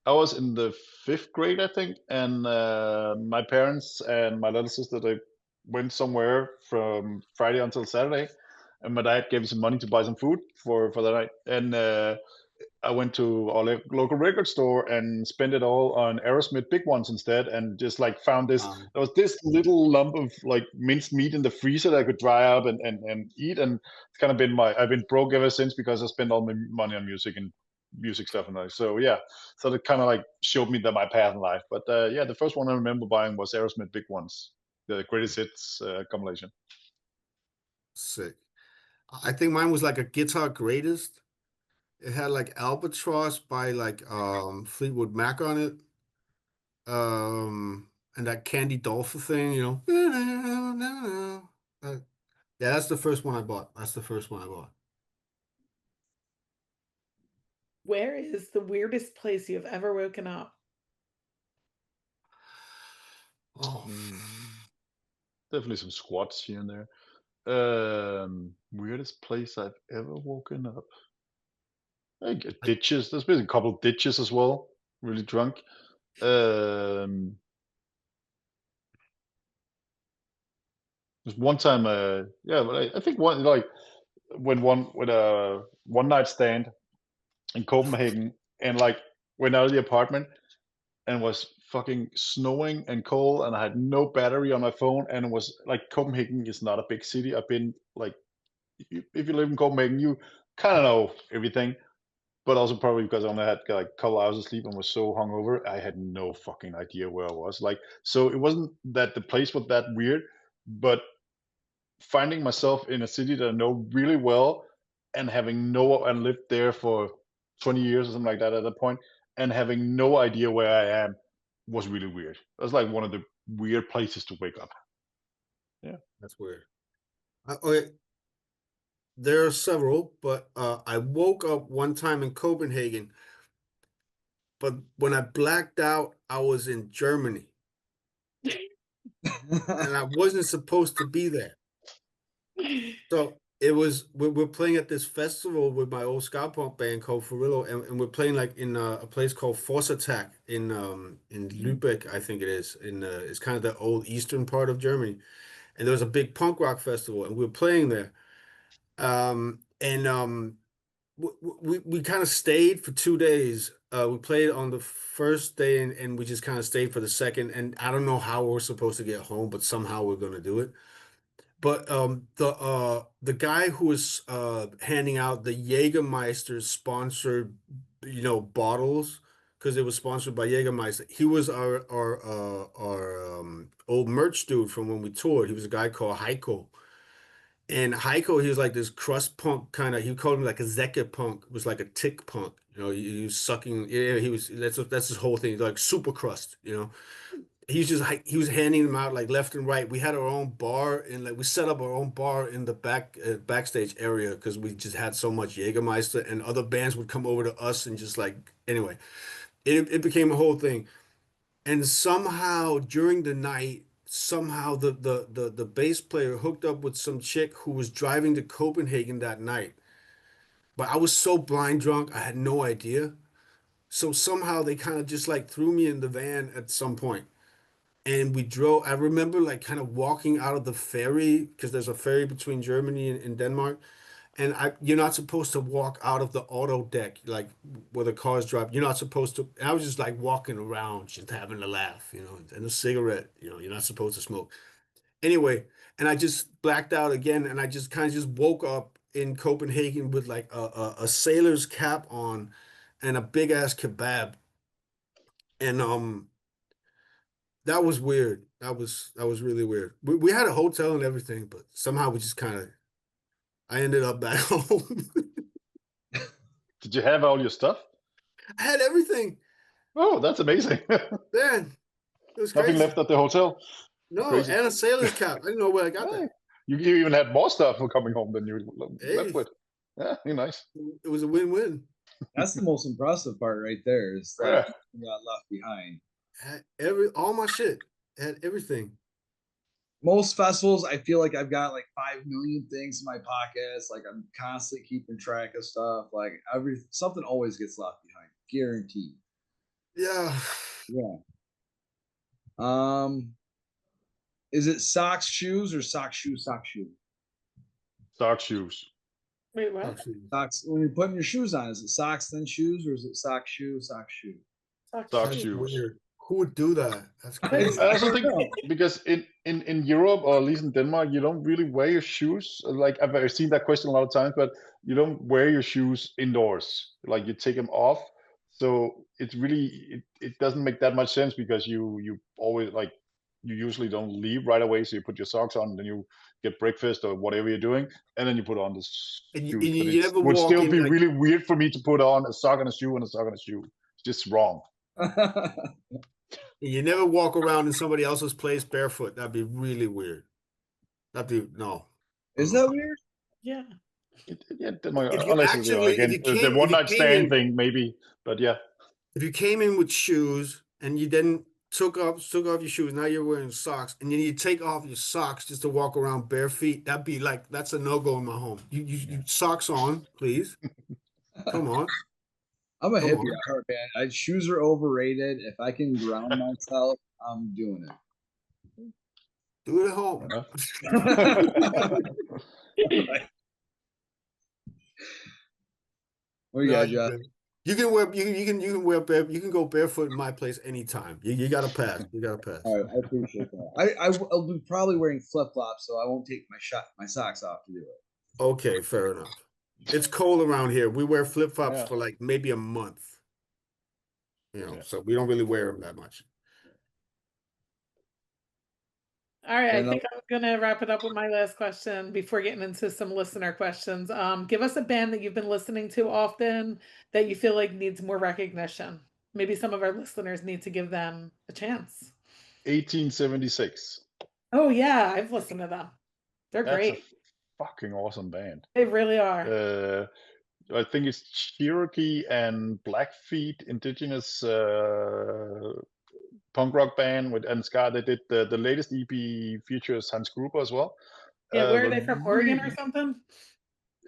I was in the 5th grade, I think, and my parents and my little sister, they went somewhere from Friday until Saturday, and my dad gave me some money to buy some food for the night, and I went to our local record store and spent it all on Aerosmith Big Ones instead, and just like found this. There was this little lump of like minced meat in the freezer that I could dry up and eat, and it's kind of been I've been broke ever since because I spent all my money on music and music stuff and like. So yeah, so that kind of like showed me that my path in life. But yeah, the first one I remember buying was Aerosmith Big Ones, the greatest hits compilation. Sick. I think mine was like a guitar greatest. It had like Albatross by like Fleetwood Mac on it. And that Candy Dolphin thing, you know. Yeah, that's the first one I bought. That's the first one I bought. Where is the weirdest place you've ever woken up? Oh, definitely some squats here and there. Weirdest place I've ever woken up. I get ditches. There's been a couple of ditches as well. Really drunk. There's one time, but I think one like with a one night stand in Copenhagen, and like went out of the apartment and was fucking snowing and cold, and I had no battery on my phone, and it was like Copenhagen is not a big city. I've been like, if you live in Copenhagen, you kind of know everything. But also probably because I only had like a couple hours of sleep and was so hungover, I had no fucking idea where I was. Like, so it wasn't that the place was that weird, but finding myself in a city that I know really well and and lived there for 20 years or something like that at that point, and having no idea where I am was really weird. It was like one of the weird places to wake up. Yeah. That's weird. Okay. There are several, but I woke up one time in Copenhagen, but when I blacked out, I was in Germany, and I wasn't supposed to be there. So we're playing at this festival with my old ska punk band called Furillo, and we're playing like in a place called Force Attack in Lübeck, I think it is. It's kind of the old eastern part of Germany, and there was a big punk rock festival, and we were playing there. We kind of stayed for 2 days. We played on the first day, and we just kind of stayed for the second. And I don't know how we're supposed to get home, but somehow we're gonna do it. But the guy who was handing out the Jägermeister sponsored, bottles, because it was sponsored by Jägermeister. He was our old merch dude from when we toured. He was a guy called Heiko. And Heiko, he was like this crust punk kind of. He called him like a Zecke punk. It was like a tick punk. He was sucking. Yeah, he was. That's his whole thing. Like super crust. He was handing them out like left and right. We had our own bar, and like we set up our own bar in the backstage area because we just had so much Jägermeister, and other bands would come over to us and just like anyway, it became a whole thing. And somehow during the night, somehow the bass player hooked up with some chick who was driving to Copenhagen that night. But I was so blind drunk, I had no idea. So somehow they kind of just like threw me in the van at some point. And we drove. I remember like kind of walking out of the ferry because there's a ferry between Germany and Denmark. And you're not supposed to walk out of the auto deck, like where the cars drop. You're not supposed to. And I was just like walking around, just having a laugh, and a cigarette. You're not supposed to smoke. Anyway, and I just blacked out again, and I just kind of just woke up in Copenhagen with like a sailor's cap on and a big ass kebab. And that was weird. That was really weird. We had a hotel and everything, but somehow we just kind of I ended up back home. Did you have all your stuff? I had everything. Oh, that's amazing. Man, it was Nothing crazy. left at the hotel. No, Crazy. and a sailor's cap. I didn't know where I got that. You even had more stuff for coming home than you left Hey, with. Yeah, nice. it was a win-win. That's the most impressive part right there. Is like Yeah. you got left behind. Had all my shit. Had everything. Most festivals, I feel like I've got like 5 million things in my pockets. Like I'm constantly keeping track of stuff. Like something always gets left behind, guaranteed. Yeah. Yeah. Is it socks, shoes, or sock, shoe, sock, shoe? Sock shoes. Wait, what? Socks. When you're putting your shoes on, is it socks then shoes, or is it sock, shoe, sock, shoe? Sock That's shoes. weird. Who would do that? That's crazy. I also think because in Europe, or at least in Denmark, you don't really wear your shoes. Like I've seen that question a lot of times, but you don't wear your shoes indoors. Like you take them off. So it's really it doesn't make that much sense because you always like you usually don't leave right away. So you put your socks on, and then you get breakfast or whatever you're doing, and then you put on the And shoes. you But it never would walk still in be like, really weird for me to put on a sock and a shoe and a sock and a shoe. It's just wrong. you never walk around in somebody else's place barefoot. That'd be really weird. No. Is that weird? Yeah. Yeah, If you unless actually, again the if one you night came stand in, thing, maybe. But yeah, if you came in with shoes and you didn't took off your shoes. Now you're wearing socks, and then you take off your socks just to walk around bare feet. That'd be like that's a no-go in my home. You socks on, please. Come on. I'm a Come hippie on. at heart, man. Shoes are overrated. If I can ground myself, I'm doing it. Do it at home. What do you got, Josh? You can wear you can go barefoot in my place anytime. You got to pass. You got to pass. All right, I appreciate that. I'll be probably wearing flip flops, so I won't take my socks off to do it. Okay, fair enough. It's cold around here. We wear flip flops for like maybe a month. So we don't really wear them that much. All right, I think I'm gonna wrap it up with my last question before getting into some listener questions. Give us a band that you've been listening to often that you feel like needs more recognition. Maybe some of our listeners need to give them a chance. 1876. Oh yeah, I've listened to them. They're That's great. A fucking awesome band. They really are. I think it's Cherokee and Blackfeet, indigenous punk rock band with and ska. They did the latest EP features Hans Gruber as well. Yeah, where are they from? Oregon or something?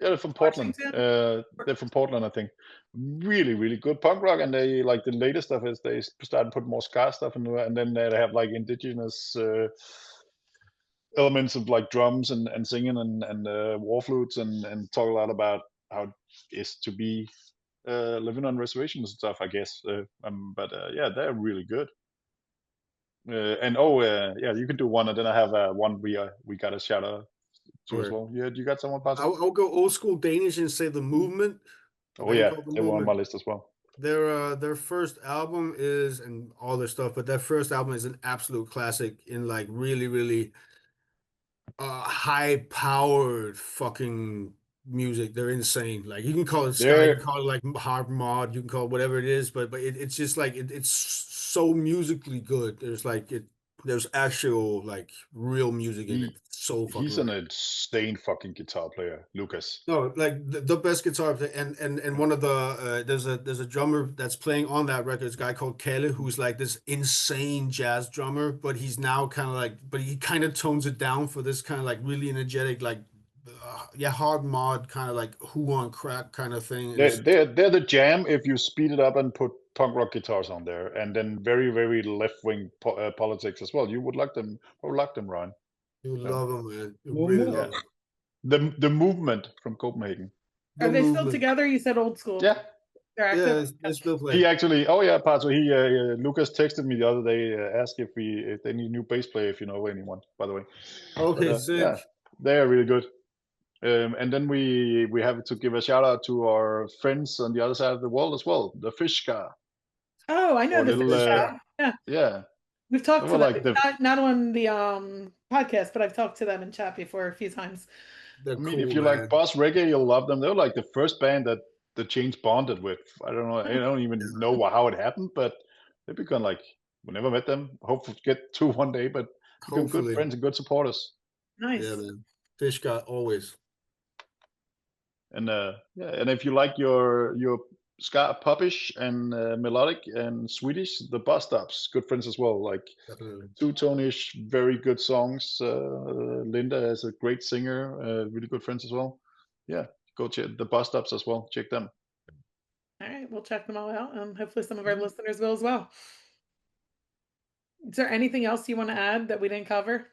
Yeah, they're from Portland. They're from Portland, I think. Really, really good punk rock, and they like the latest stuff is they started putting more ska stuff into it, and then they have like indigenous elements of like drums and singing and war flutes and talk a lot about how it is to be living on reservations and stuff, I guess. But yeah, they're really good. Yeah, you can do one, and then I have one we got a shout out to as well. Yeah, you got someone possible? I'll go old school Danish and say The Movement. Oh yeah, they were on my list as well. Their first album is, and all their stuff, but their first album is an absolute classic in like really, really high powered fucking music. They're insane. Like you can call it ska, you can call it like hard mod, you can call it whatever it is, but it's just like it's so musically good. There's actual like real music in it. So fucking he's an insane fucking guitar player, Lucas. No, like the best guitar player, and one of the there's a drummer that's playing on that record. It's a guy called Kalle, who's like this insane jazz drummer, but he's now kind of like, but he kind of tones it down for this kind of like really energetic, like hard mod kind of like who on crack kind of thing. They're the jam if you speed it up and put punk rock guitars on there, and then very, very left wing politics as well. You would like them, Ryan. You love them, man. You really love them. The movement from Copenhagen. Are they still together? You said old school. Yeah. They're active. Yeah, they're still playing. He actually, Pato, Lucas texted me the other day, asked if they need a new bass player, if you know anyone, by the way. Okay, sick. Yeah, they're really good. And then we have to give a shout out to our friends on the other side of the world as well, the Fish Ska. Oh, I know the Fish Ska. Yeah. Yeah. We've talked to them, not on the podcast, but I've talked to them in chat before a few times. I mean, if you like Boss Reggae, you'll love them. They're like the first band that the Chains bonded with. I don't know. I don't even know how it happened, but they become like, we never met them. Hope to get to one day, but become good friends and good supporters. Nice. Yeah, man. Fish Ska always. And and if you like your ska popish and melodic and Swedish, the Bus Stops, good friends as well. Like two-tone-ish, very good songs. Linda is a great singer, really good friends as well. Yeah, go check the Bus Stops as well. Check them. All right, we'll check them all out. Hopefully some of our listeners will as well. Is there anything else you want to add that we didn't cover?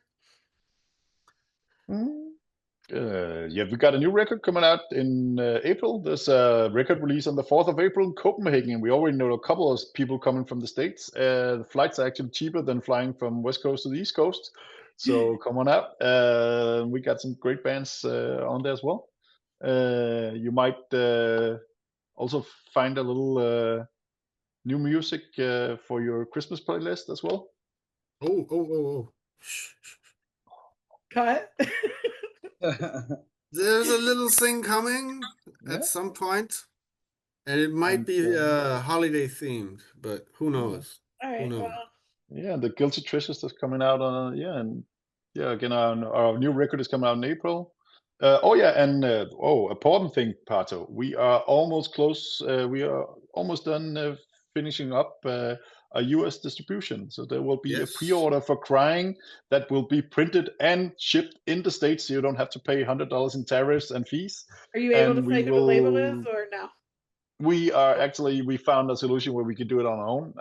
Yeah, we got a new record coming out in April. There's a record release on the 4th of April in Copenhagen, and we already know a couple of people coming from the States. The flights are actually cheaper than flying from West Coast to the East Coast. So come on out. We got some great bands on there as well. You might also find a little new music for your Christmas playlist as well. Oh. Cut. There's a little thing coming at some point, and it might be holiday themed, but who knows? All right. Well. Yeah, the Guilty Treasures that's coming out on again our new record is coming out in April. Important thing, Pato. We are almost close. We are almost done finishing up a US distribution. So there will be a Yes. pre-order for Crying that will be printed and shipped in the States, so you don't have to pay $100 in tariffs and fees. Are you able And to say who the label is or no? we found a solution where we can do it on our own,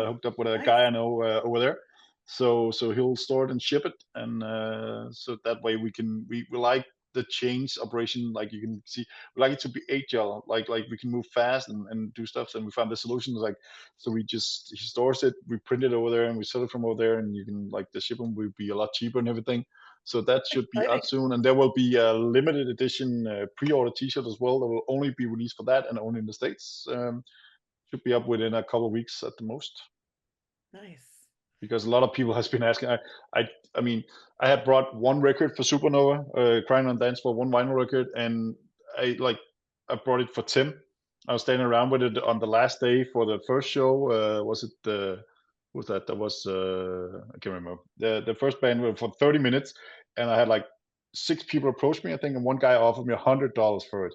hooked up with a nice. guy I know over there. So he'll store it and ship it, and so that way we like the change operation, like you can see, we like it to be agile, like we can move fast and do stuff. And we found the solution, like, so he stores it, we print it over there, and we sell it from over there, and you can, like, the shipping will be a lot cheaper and everything. So that should be out soon, and there will be a limited edition pre-order T-shirt as well that will only be released for that and only in the States. Should be up within a couple of weeks at the most. Nice. Because a lot of people has been asking. I mean, I had brought one record for Supernova, Crying on the Dancefloor, one vinyl record, and I brought it for Tim. I was standing around with it on the last day for the first show. Was it who was that? That was I can't remember. The first band for 30 minutes, and I had like 6 people approach me, I think, and one guy offered me $100 for it.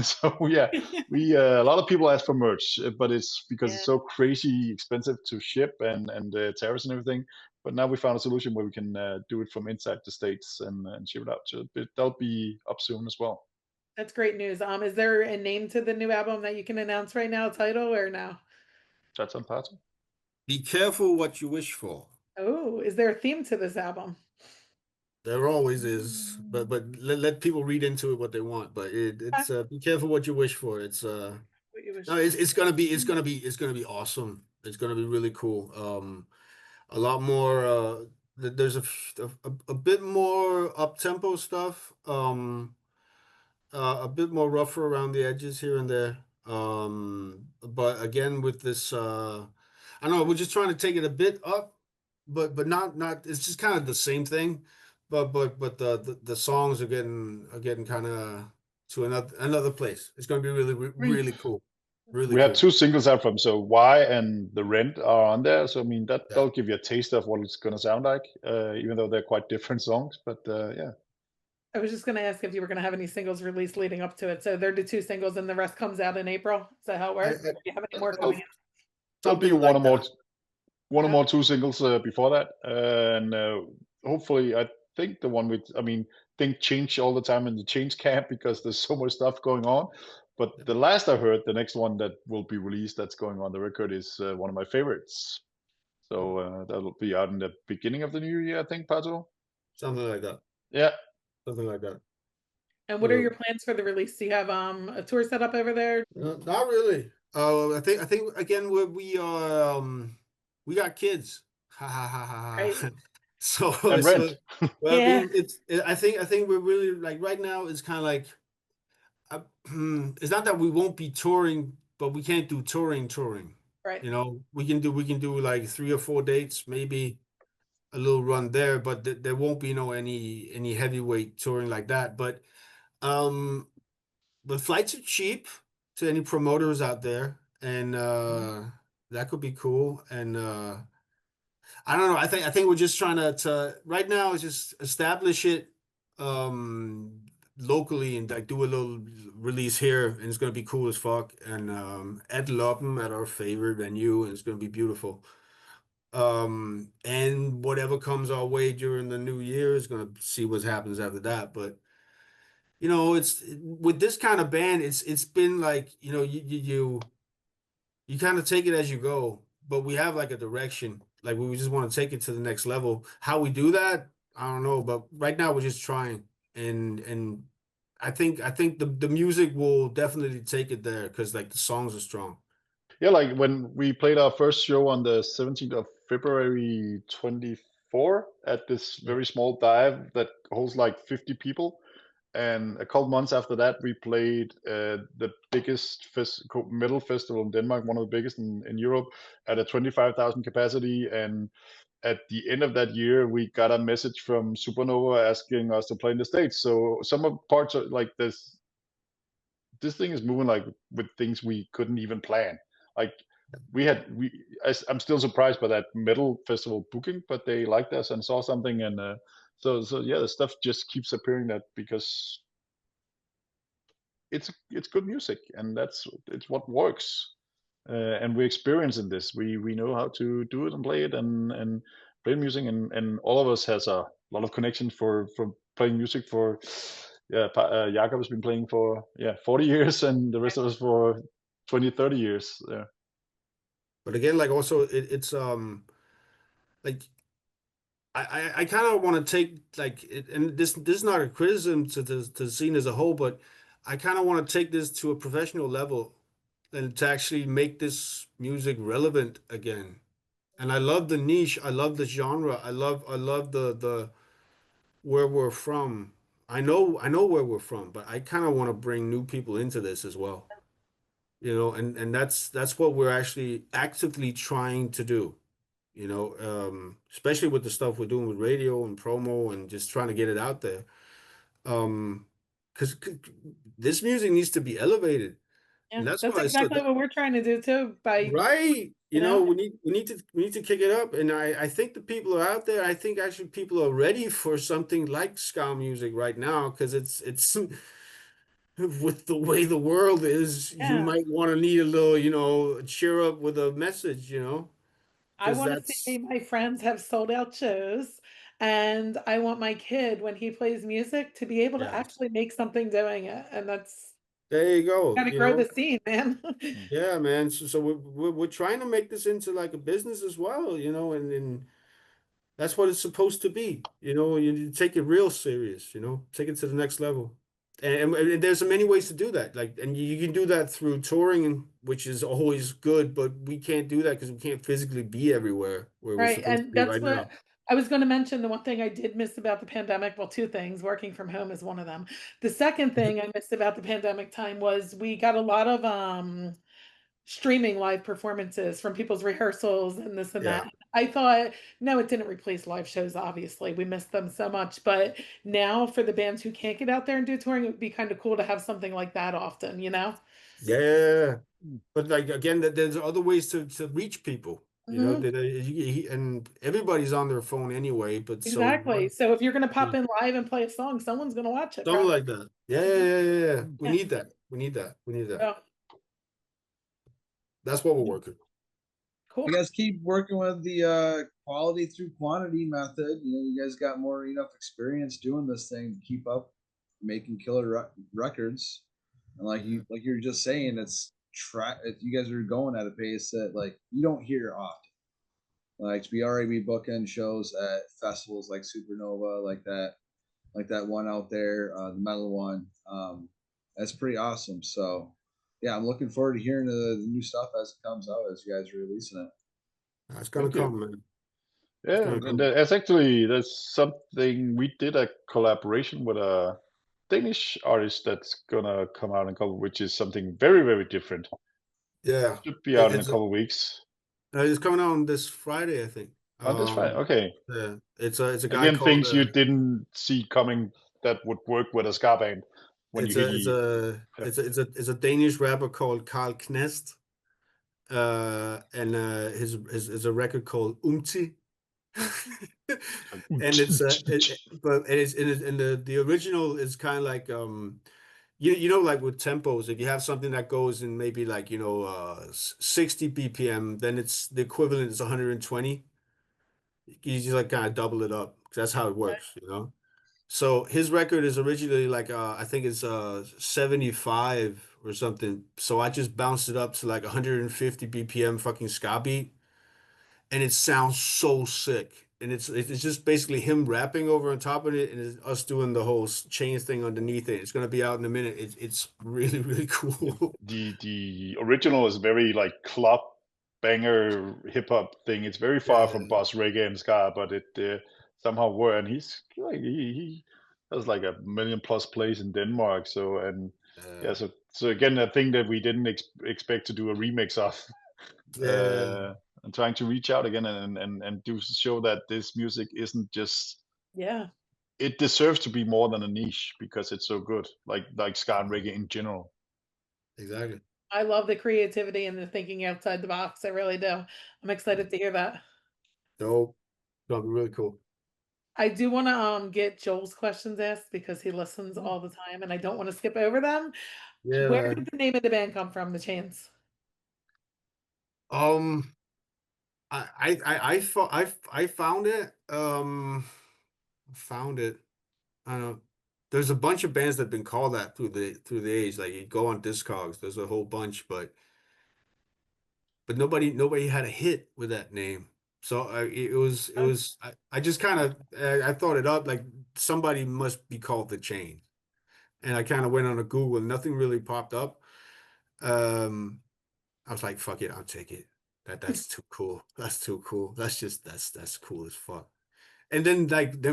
So yeah, a lot of people ask for merch, but it's because it's so crazy expensive to ship and tariffs and everything. But now we found a solution where we can do it from inside the States and ship it out. So that'll be up soon as well. That's great news. Is there a name to the new album that you can announce right now, title or no? That's on Pato. Be careful what you wish for. Oh, is there a theme to this album? There always is, but let people read into it what they want. But it's be careful what you wish for. It's no, it's gonna be awesome. It's gonna be really cool. A lot more. There's a bit more up tempo stuff. A bit more rougher around the edges here and there. But again, with this, I don't know. We're just trying to take it a bit up, but not. It's just kind of the same thing. But the songs are getting kind of to another place. It's going to be really cool. Really we cool. have 2 singles out from, so Why and The Rent are on there. So I mean that'll give you a taste of what it's going to sound like, even though they're quite different songs. But yeah. I was just going to ask if you were going to have any singles released leading up to it. So they're the 2 singles, and the rest comes out in April. Is that how it works? Do you have any more coming in? There'll be one or more 2 singles before that, and hopefully, I think the one with, things change all the time in the change camp because there's so much stuff going on. But the last I heard, the next one that will be released that's going on the record is one of my favorites. So that'll be out in the beginning of the new year, I think, Pato. Something like that. Yeah. Something like that. And what are your plans for the release? Do you have a tour set up over there? Not really. I think again we got kids. Ha ha ha ha. Right. So well, yeah. I think we're really, like, right now it's kind of like it's not that we won't be touring, but we can't do touring. Right. You know, we can do like 3 or 4 dates, maybe a little run there, but there won't be any heavyweight touring like that. But flights are cheap to any promoters out there, and that could be cool. And I don't know. I think we're just trying to right now is just establish it locally and like do a little release here, and it's gonna be cool as fuck. And at Loppen, at our favorite venue, and it's gonna be beautiful. And whatever comes our way during the new year is gonna see what happens after that. But you know, it's with this kind of band, it's been like, you know, you kind of take it as you go, but we have like a direction. Like we just want to take it to the next level. How we do that, I don't know, but right now we're just trying. And I think the music will definitely take it there because like the songs are strong. Yeah, like when we played our first show on the 17th of February 24 at this very small dive that holds like 50 people. And a couple months after that, we played the biggest metal festival in Denmark, one of the biggest in Europe, at a 25,000 capacity. And at the end of that year, we got a message from Supernova asking us to play in the States. So some of parts are like this thing is moving like with things we couldn't even plan. Like I'm still surprised by that metal festival booking, but they liked us and saw something, and so yeah, the stuff just keeps appearing that because it's good music, and it's what works. and we're experiencing this. We know how to do it and play it and play music, and all of us has a lot of connections for playing music for. Yeah, Jakob has been playing for 40 years, and the rest of us for 20, 30 years. Yeah. But again, like also it's like I kind of want to take like it, and this is not a criticism to the scene as a whole, but I kind of want to take this to a professional level and to actually make this music relevant again. And I love the niche, I love the genre, I love the where we're from. I know where we're from, but I kind of want to bring new people into this as well. You know, and that's what we're actually actively trying to do. You know, especially with the stuff we're doing with radio and promo and just trying to get it out there. Because this music needs to be elevated, Yeah, and that's that's why I said exactly what we're trying to do too. By right. you You know, know, we need to kick it up, and I think the people are out there. I think actually people are ready for something like ska music right now because it's with the way the world is, you yeah, might want to need a little, you know, cheer up with a message, you know, I because want to see that's my friends have sold out shows, and I want my kid when he plays music to be able to yeah. actually make something doing it, and that's There you go. got to You grow know, the scene, man. Mm. yeah, man. So we're trying to make this into like a business as well, you know, and that's what it's supposed to be. You know, you take it real serious, you know, take it to the next level. And there's many ways to do that. Like, and you can do that through touring, and which is always good, but we can't do that because we can't physically be everywhere where we're Right, supposed to and be that's right what now. I was going to mention. The one thing I did miss about the pandemic, well, two things, working from home is one of them. The second thing I missed about the pandemic time was we got a lot of streaming live performances from people's rehearsals and this and Yeah. that. I thought, no, it didn't replace live shows, obviously. We missed them so much. But now for the bands who can't get out there and do touring, it would be kind of cool to have something like that often, you know? Yeah. Mm. But like again, that there's other ways to reach people, you know, Mhm. and everybody's on their phone anyway, but so what? Exactly. So if you're going to pop in live and play a song, someone's going to watch it, Something probably. like that. Yeah, yeah, Mhm. yeah, yeah, yeah. Mm. We Yeah. need that. We need that. We need that. Yeah. That's what we're working. Cool. You guys keep working with the quality through quantity method. You know, you guys got more enough experience doing this thing to keep up making killer records. And like you're just saying, it's you guys are going at a pace that like you don't hear often. Like to be already booking shows at festivals like Supernova, like that one out there, the metal one. That's pretty awesome. So yeah, I'm looking forward to hearing the new stuff as it comes out as you guys are releasing it. It's gonna Thank you. come, man. It's Yeah, gonna and come. that's something we did a collaboration with a Danish artist that's gonna come out in a couple, which is something very, very different. Yeah. Should be out in a It's couple weeks. it's coming out on this Friday, I think. On this Friday. Okay. Yeah. It's a guy Again, called things you didn't see coming that would work with a ska band when you hear yeah. it's a Danish rapper called Carl Knast. And his is a record called Umti. And it's but it is and the original is kind of like you know like with tempos, if you have something that goes in maybe like 60 BPM, then it's the equivalent is 120. You just like kind of double it up 'cause that's how it works, you know. So his record is originally like I think it's 75 or something. So I just bounced it up to like 150 BPM fucking ska beat, and it sounds so sick. And it's just basically him rapping over on top of it, and it's us doing the whole chains thing underneath it. It's gonna be out in a minute. It's really really cool. The original is very like club banger hip hop thing. It's very far from Yeah, boss reggae and ska, but it somehow were. And he's like he has like a million plus plays in Denmark. So and yeah, yeah, so again, a thing that we didn't expect to do a remix of. yeah, And trying to reach out again and do show that this music isn't just Yeah. it deserves to be more than a niche because it's so good, like ska and reggae in general. exactly. I love the creativity and the thinking outside the box. I really do. I'm excited to hear that. Dope. Gonna be really cool. I do want to get Joel's questions asked because he listens Mm. all the time and I don't want to skip over them. Yeah, Where man. did the name of the band come from, the Chains? I found it. Found it. I don't know. There's a bunch of bands that have been called that through the age. Like you go on Discogs, there's a whole bunch, but nobody had a hit with that name. So I just kind of I thought it up like somebody must be called the Chain, and I kind of went on a Google and nothing really popped up. I was like, fuck it, I'll take it. That's too cool. That's too cool. That's cool as fuck. And then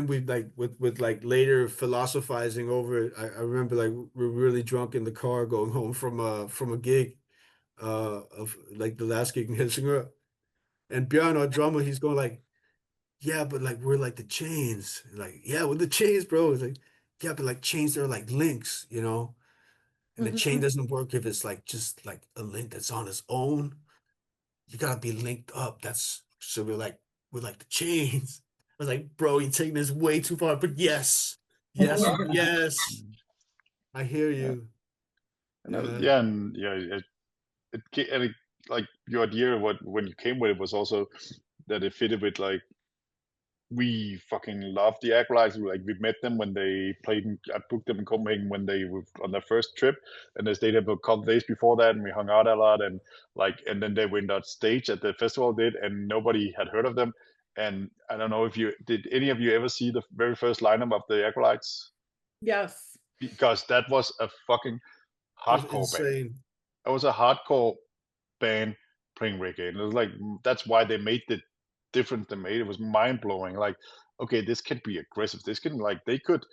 we like with like later philosophizing over it. I remember like we're really drunk in the car going home from a gig of like the last gig in Helsingør. And Björn, our drummer, he's going like, yeah, but like we're like the Chains. Like, yeah, we're the Chains, bro. It's like, yeah, but like chains are like links, you know? And the chain doesn't work if it's like just like a link that's on its own. You gotta be linked up. That's so we're like the Chains. I was like, bro, you're taking this way too far. But yes, yes. I hear you. Yeah, and yeah, it like your idea of what when you came with it was also that it fitted with like we fucking loved the Acolytes. Like we met them when they played. I booked them in Copenhagen when they were on their first trip, and they stayed there a couple days before that, and we hung out a lot. And like, and then they went on stage at the festival, and nobody had heard of them. And I don't know if you did. Any of you ever see the very first lineup of the Acolytes? Yes. Because that was a fucking hardcore band. Insane. It was a hardcore band playing reggae, and it was like that's why they made the difference they made. It was mind blowing. Like, okay, this can be aggressive. This can like they could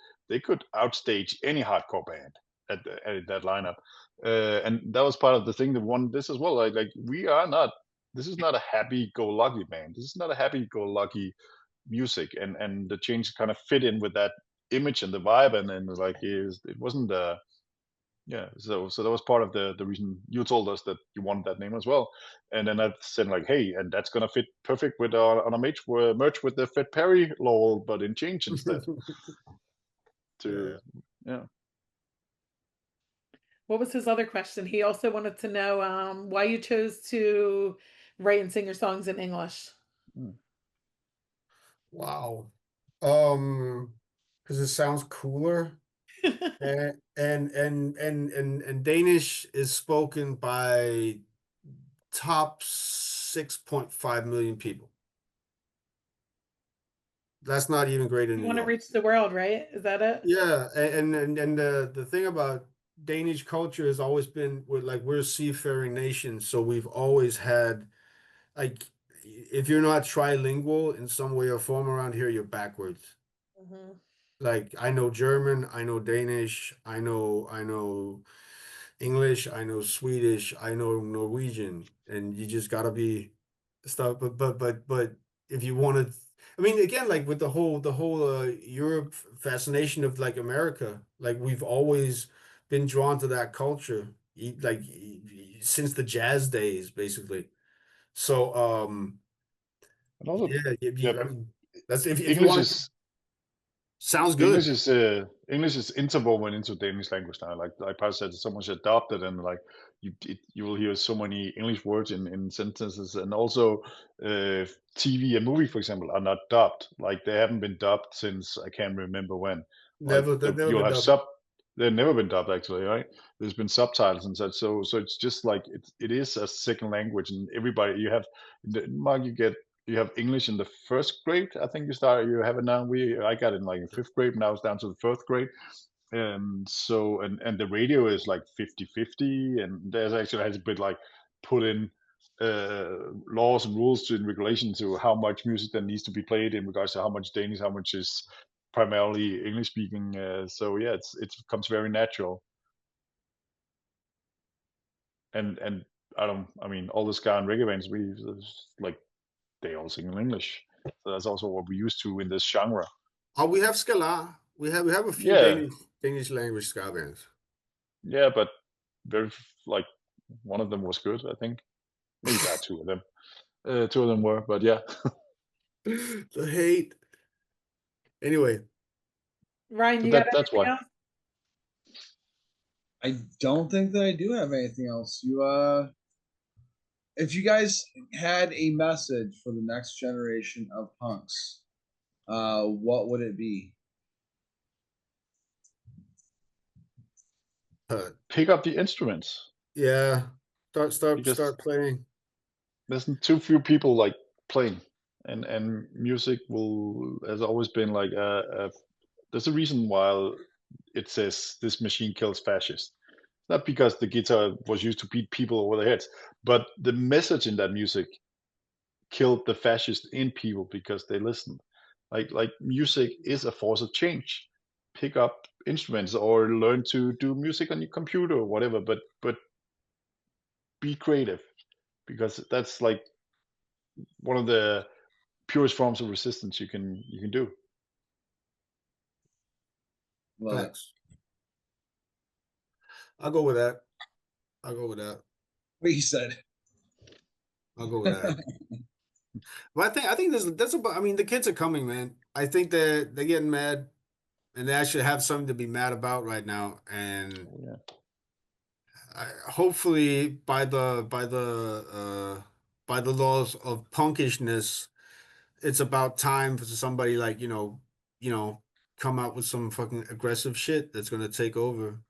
outstage any hardcore band at that lineup, and that was part of the thing that won this as well. Like we are not. This is not a happy-go-lucky band. This is not a happy-go-lucky music, and the change kind of fit in with that image and the vibe, and then like it wasn't yeah, so that was part of the reason you told us that you wanted that name as well. And then I said like, hey, and that's gonna fit perfect with on a merch with the Fred Perry lol, but in change instead. Yeah. What was his other question? He also wanted to know why you chose to write and sing your songs in English. Wow. Because it sounds cooler. And Danish is spoken by top 6.5 million people. That's not even great in You New want to York. reach the world, right? Is that it? Yeah, and the thing about Danish culture has always been we're a seafaring nation, so we've always had like if you're not trilingual in some way or form around here, you're backwards. Like I know German, I know Danish, I know English, I know Swedish, I know Norwegian, and you just gotta be stuff. But if you want to, I mean, again, like with the whole Europe fascination of like America, like we've always been drawn to that culture, since the jazz days, basically. So, And also, yeah, I mean, that's if you English want. is Sounds good. English is interwoven into Danish language now. Like Pato said, so much adopted, and like you will hear so many English words in sentences, and also TV and movie, for example, are not dubbed. Like they haven't been dubbed since I can't remember when. Like They've never you'll been have dubbed. they've never been dubbed actually, right? There's been subtitles and such. So it's just like it is a second language, and everybody you have in Denmark you have English in the first grade. I think you have it now. I got it in like in fifth grade. Now it's down to the fourth grade. And so and the radio is like 50-50, and there's actually has a bit like put in laws and rules in regulation to how much music that needs to be played in regards to how much Danish, how much is primarily English speaking. So yeah, it comes very natural. And I mean all the ska and reggae bands like they all sing in English. So that's also what we're used to in this genre. Oh, we have Scala. We have a few Yeah, Danish language ska bands. yeah, but very like one of them was good, I think. Maybe two of them. Two of them were, but yeah. The hate. Anyway, Ryan, So you got that's anything why. else? I don't think that I do have anything else. You if you guys had a message for the next generation of punks, what would it be? Pick up the instruments. Yeah, start Because playing. there's too few people like playing, and music has always been like there's a reason why it says this machine kills fascists. Not because the guitar was used to beat people over the heads, but the message in that music killed the fascists in people because they listened. Like music is a force of change. Pick up instruments or learn to do music on your computer or whatever, but be creative, because that's like one of the purest forms of resistance you can do. Well, Facts. I'll go with that. I'll go with that. what you said. I'll go with that. But I think that's about. I mean, the kids are coming, man. I think they're getting mad, and they actually have something to be mad about right now. And Yeah. hopefully, by the laws of punkishness, it's about time for somebody like come out with some fucking aggressive shit that's gonna take over.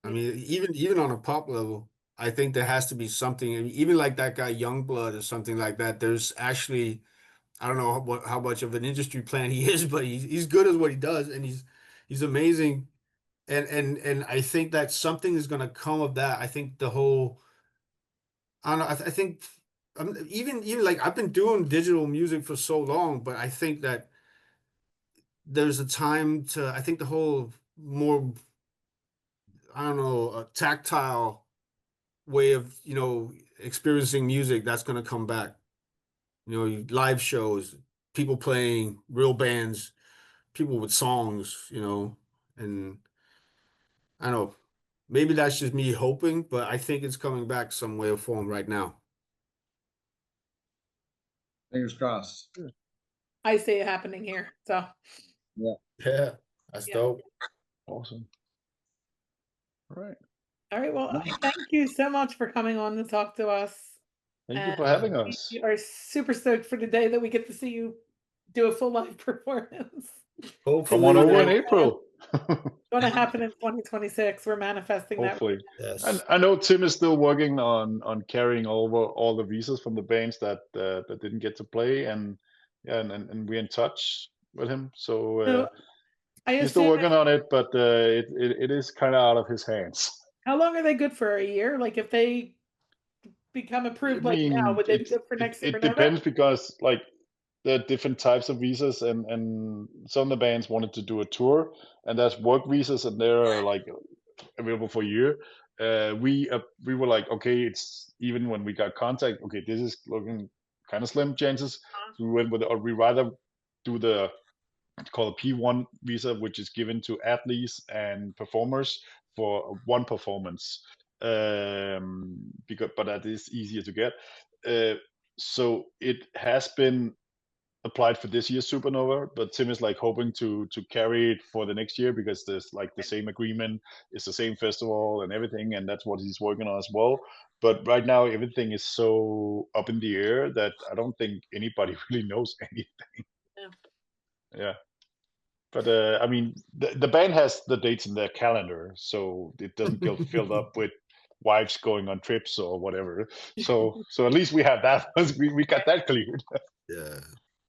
I mean, even on a pop level, I think there has to be something, and even like that guy Youngblood or something like that. There's actually, I don't know how much of an industry plan he is, but he's good at what he does, and he's amazing. And I think that something is gonna come of that. I think the whole, I don't know. I think even like I've been doing digital music for so long, but I think that there's a time to. I think the whole more, I don't know, a tactile way of experiencing music that's going to come back. Live shows, people playing, real bands, people with songs, and I don't know, maybe that's just me hoping, but I think it's coming back some way or form right now. Fingers crossed. I see it happening here. So Yeah, that's dope. Awesome. All right. all right. Well, thank you so much for coming on to talk to us. Thank you for having us. We are super stoked for today that we get to see you do a full live performance. Hopefully, Come on over in April. Going to happen in 2026. We're manifesting Hopefully. that. Yes. And I know Tim is still working on carrying over all the visas from the bands that didn't get to play, and we're in touch with him. So he's still working on it, but it is kind of out of his hands. How long are they good for? A year? Like if they become approved now, would they be good for next Supernova? It depends, because like there are different types of visas, and some of the bands wanted to do a tour, and that's work visas, and they're like available for a year. We were like, okay, it's even when we got contact, okay, this is looking kind of slim chances. So we went with or we rather do the, it's called a P1 visa, which is given to athletes and performers for one performance. But that is easier to get. So it has been applied for this year's Supernova, but Tim is like hoping to carry it for the next year, because there's like the same agreement, it's the same festival and everything, and that's what he's working on as well. But right now everything is so up in the air that I don't think anybody really knows anything. Yeah. But I mean, the band has the dates in their calendar, so it doesn't get filled up with wives going on trips or whatever. So at least we have that. we got that cleared. Yeah.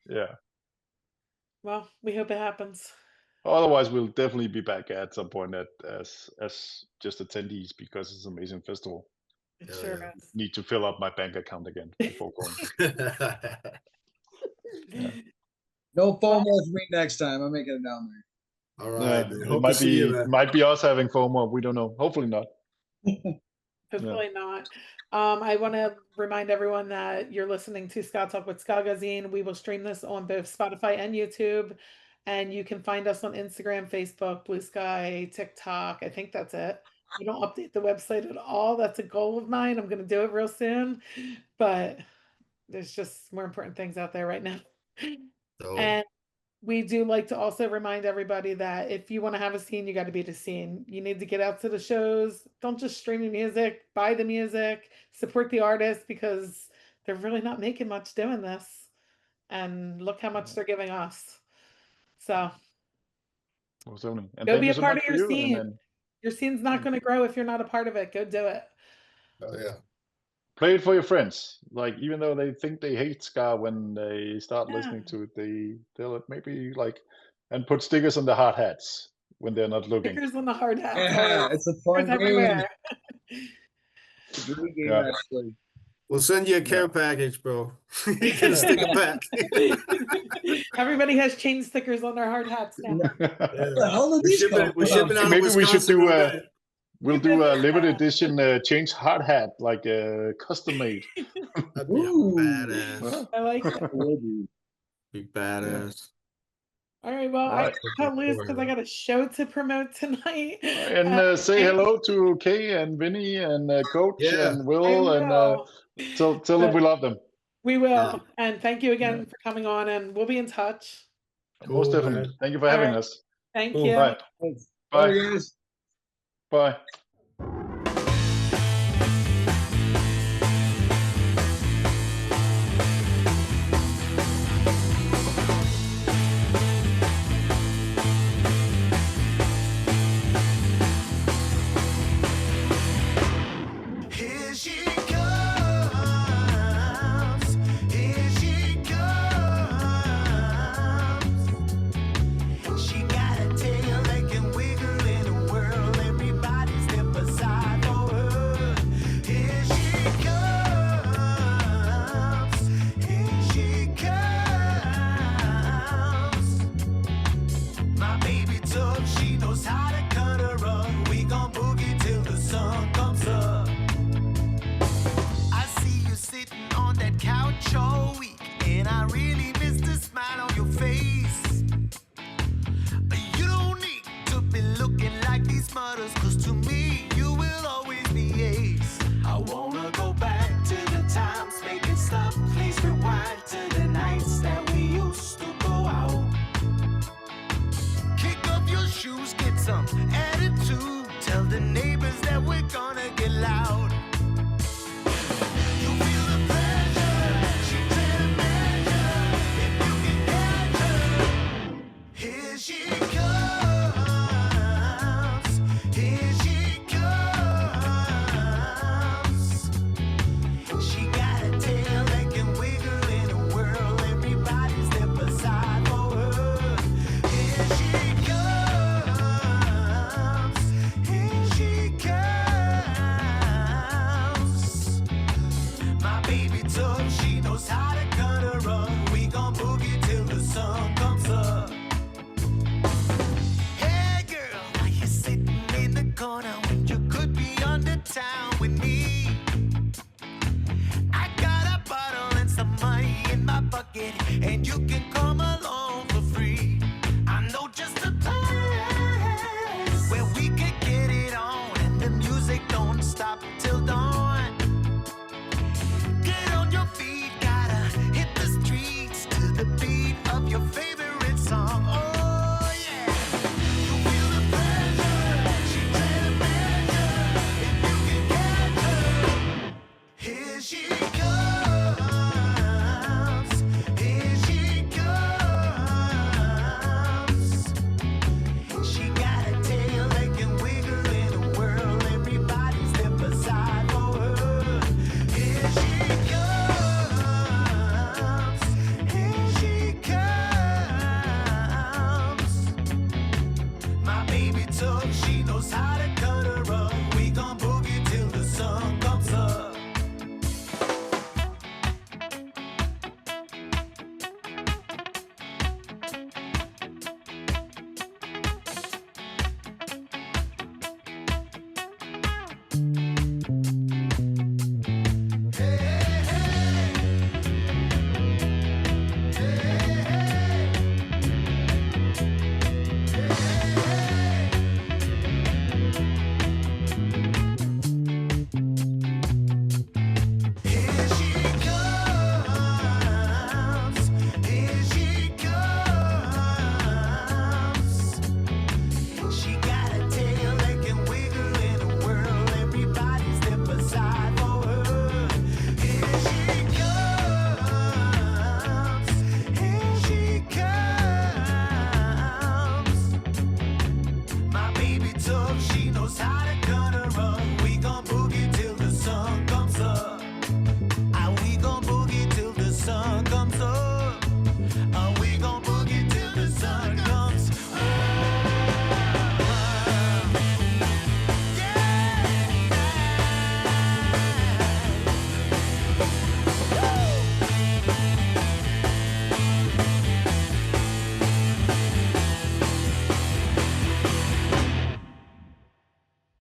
Yeah. Well, we hope it happens. Otherwise, we'll definitely be back at some point as just attendees, because it's an amazing festival. It sure is. Need to fill up my bank account again before going. Yeah. No FOMO for me next time. I'm making it down there. All right. It might be us having FOMO. We don't know. Hopefully not. Hopefully not. I want to remind everyone that you're listening to Ska Talk with Ska Gazine. We will stream this on both Spotify and YouTube, and you can find us on Instagram, Facebook, Blue Sky, TikTok. I think that's it. We don't update the website at all. That's a goal of mine. I'm going to do it real soon, but there's just more important things out there right now. And we do like to also remind everybody that if you want to have a scene, you got to be the scene. You need to get out to the shows. Don't just stream the music, buy the music, support the artists, because they're really not making much doing this. And look how much they're giving us. So And go thank be you a so part much of for your you. scene. And Your scene's not going to grow if you're not a part of it. Go do it. Oh yeah. play it for your friends. Like, even though they think they hate ska when they start Yeah. listening to it, they'll maybe like, and put stickers on the hard hats when they're not looking. Stickers on the hard hats. Yeah, it's a fun Stickers game. everywhere. It's a great game, Yeah. actually. We'll send you a care Yeah. package, bro. You get a sticker pack. Everybody has chain stickers on their hard hats now. Where the hell did We're these shipping, come we're from? shipping out Maybe of we should Wisconsin do today. we'll do a limited edition change hard hat, like custom made. That'd be a Ooh. badass. I like it. It would be. Be badass. All right, well, Right. I cut loose because I got a show to promote tonight. And say hello to Kay and Vinny and Coach Yeah. and Will, and tell them we love them. We will. Yeah. And thank you again for coming on, and we'll be in touch. Most Cool, definitely. man. Thank you for All having right. us. Thank Cool. you. Bye. Thanks. Bye. Bye, guys. Bye. Here she comes, here she comes. She got a tail that can wiggle in a whirl. Everybody step aside for her. Here she comes, here she comes. My baby tough, she knows how to cut her up. We gon' boogie till the sun comes up. I see you sitting on that couch all week, and I really miss the smile on your face. You don't need to be looking like these mothers, 'cause to me, you will always be ace. I wanna go back to the times, making stuff, please rewind to the nights that we used to go out. Kick off your shoes, get some attitude. Tell the neighbors that we're gonna get loud. You feel the pressure, she trying to measure if you can catch her. Here she comes, here she comes. She got a tail that can wiggle in a whirl. Everybody step aside for her. Here she comes, here she comes. knows how to cut a rug. We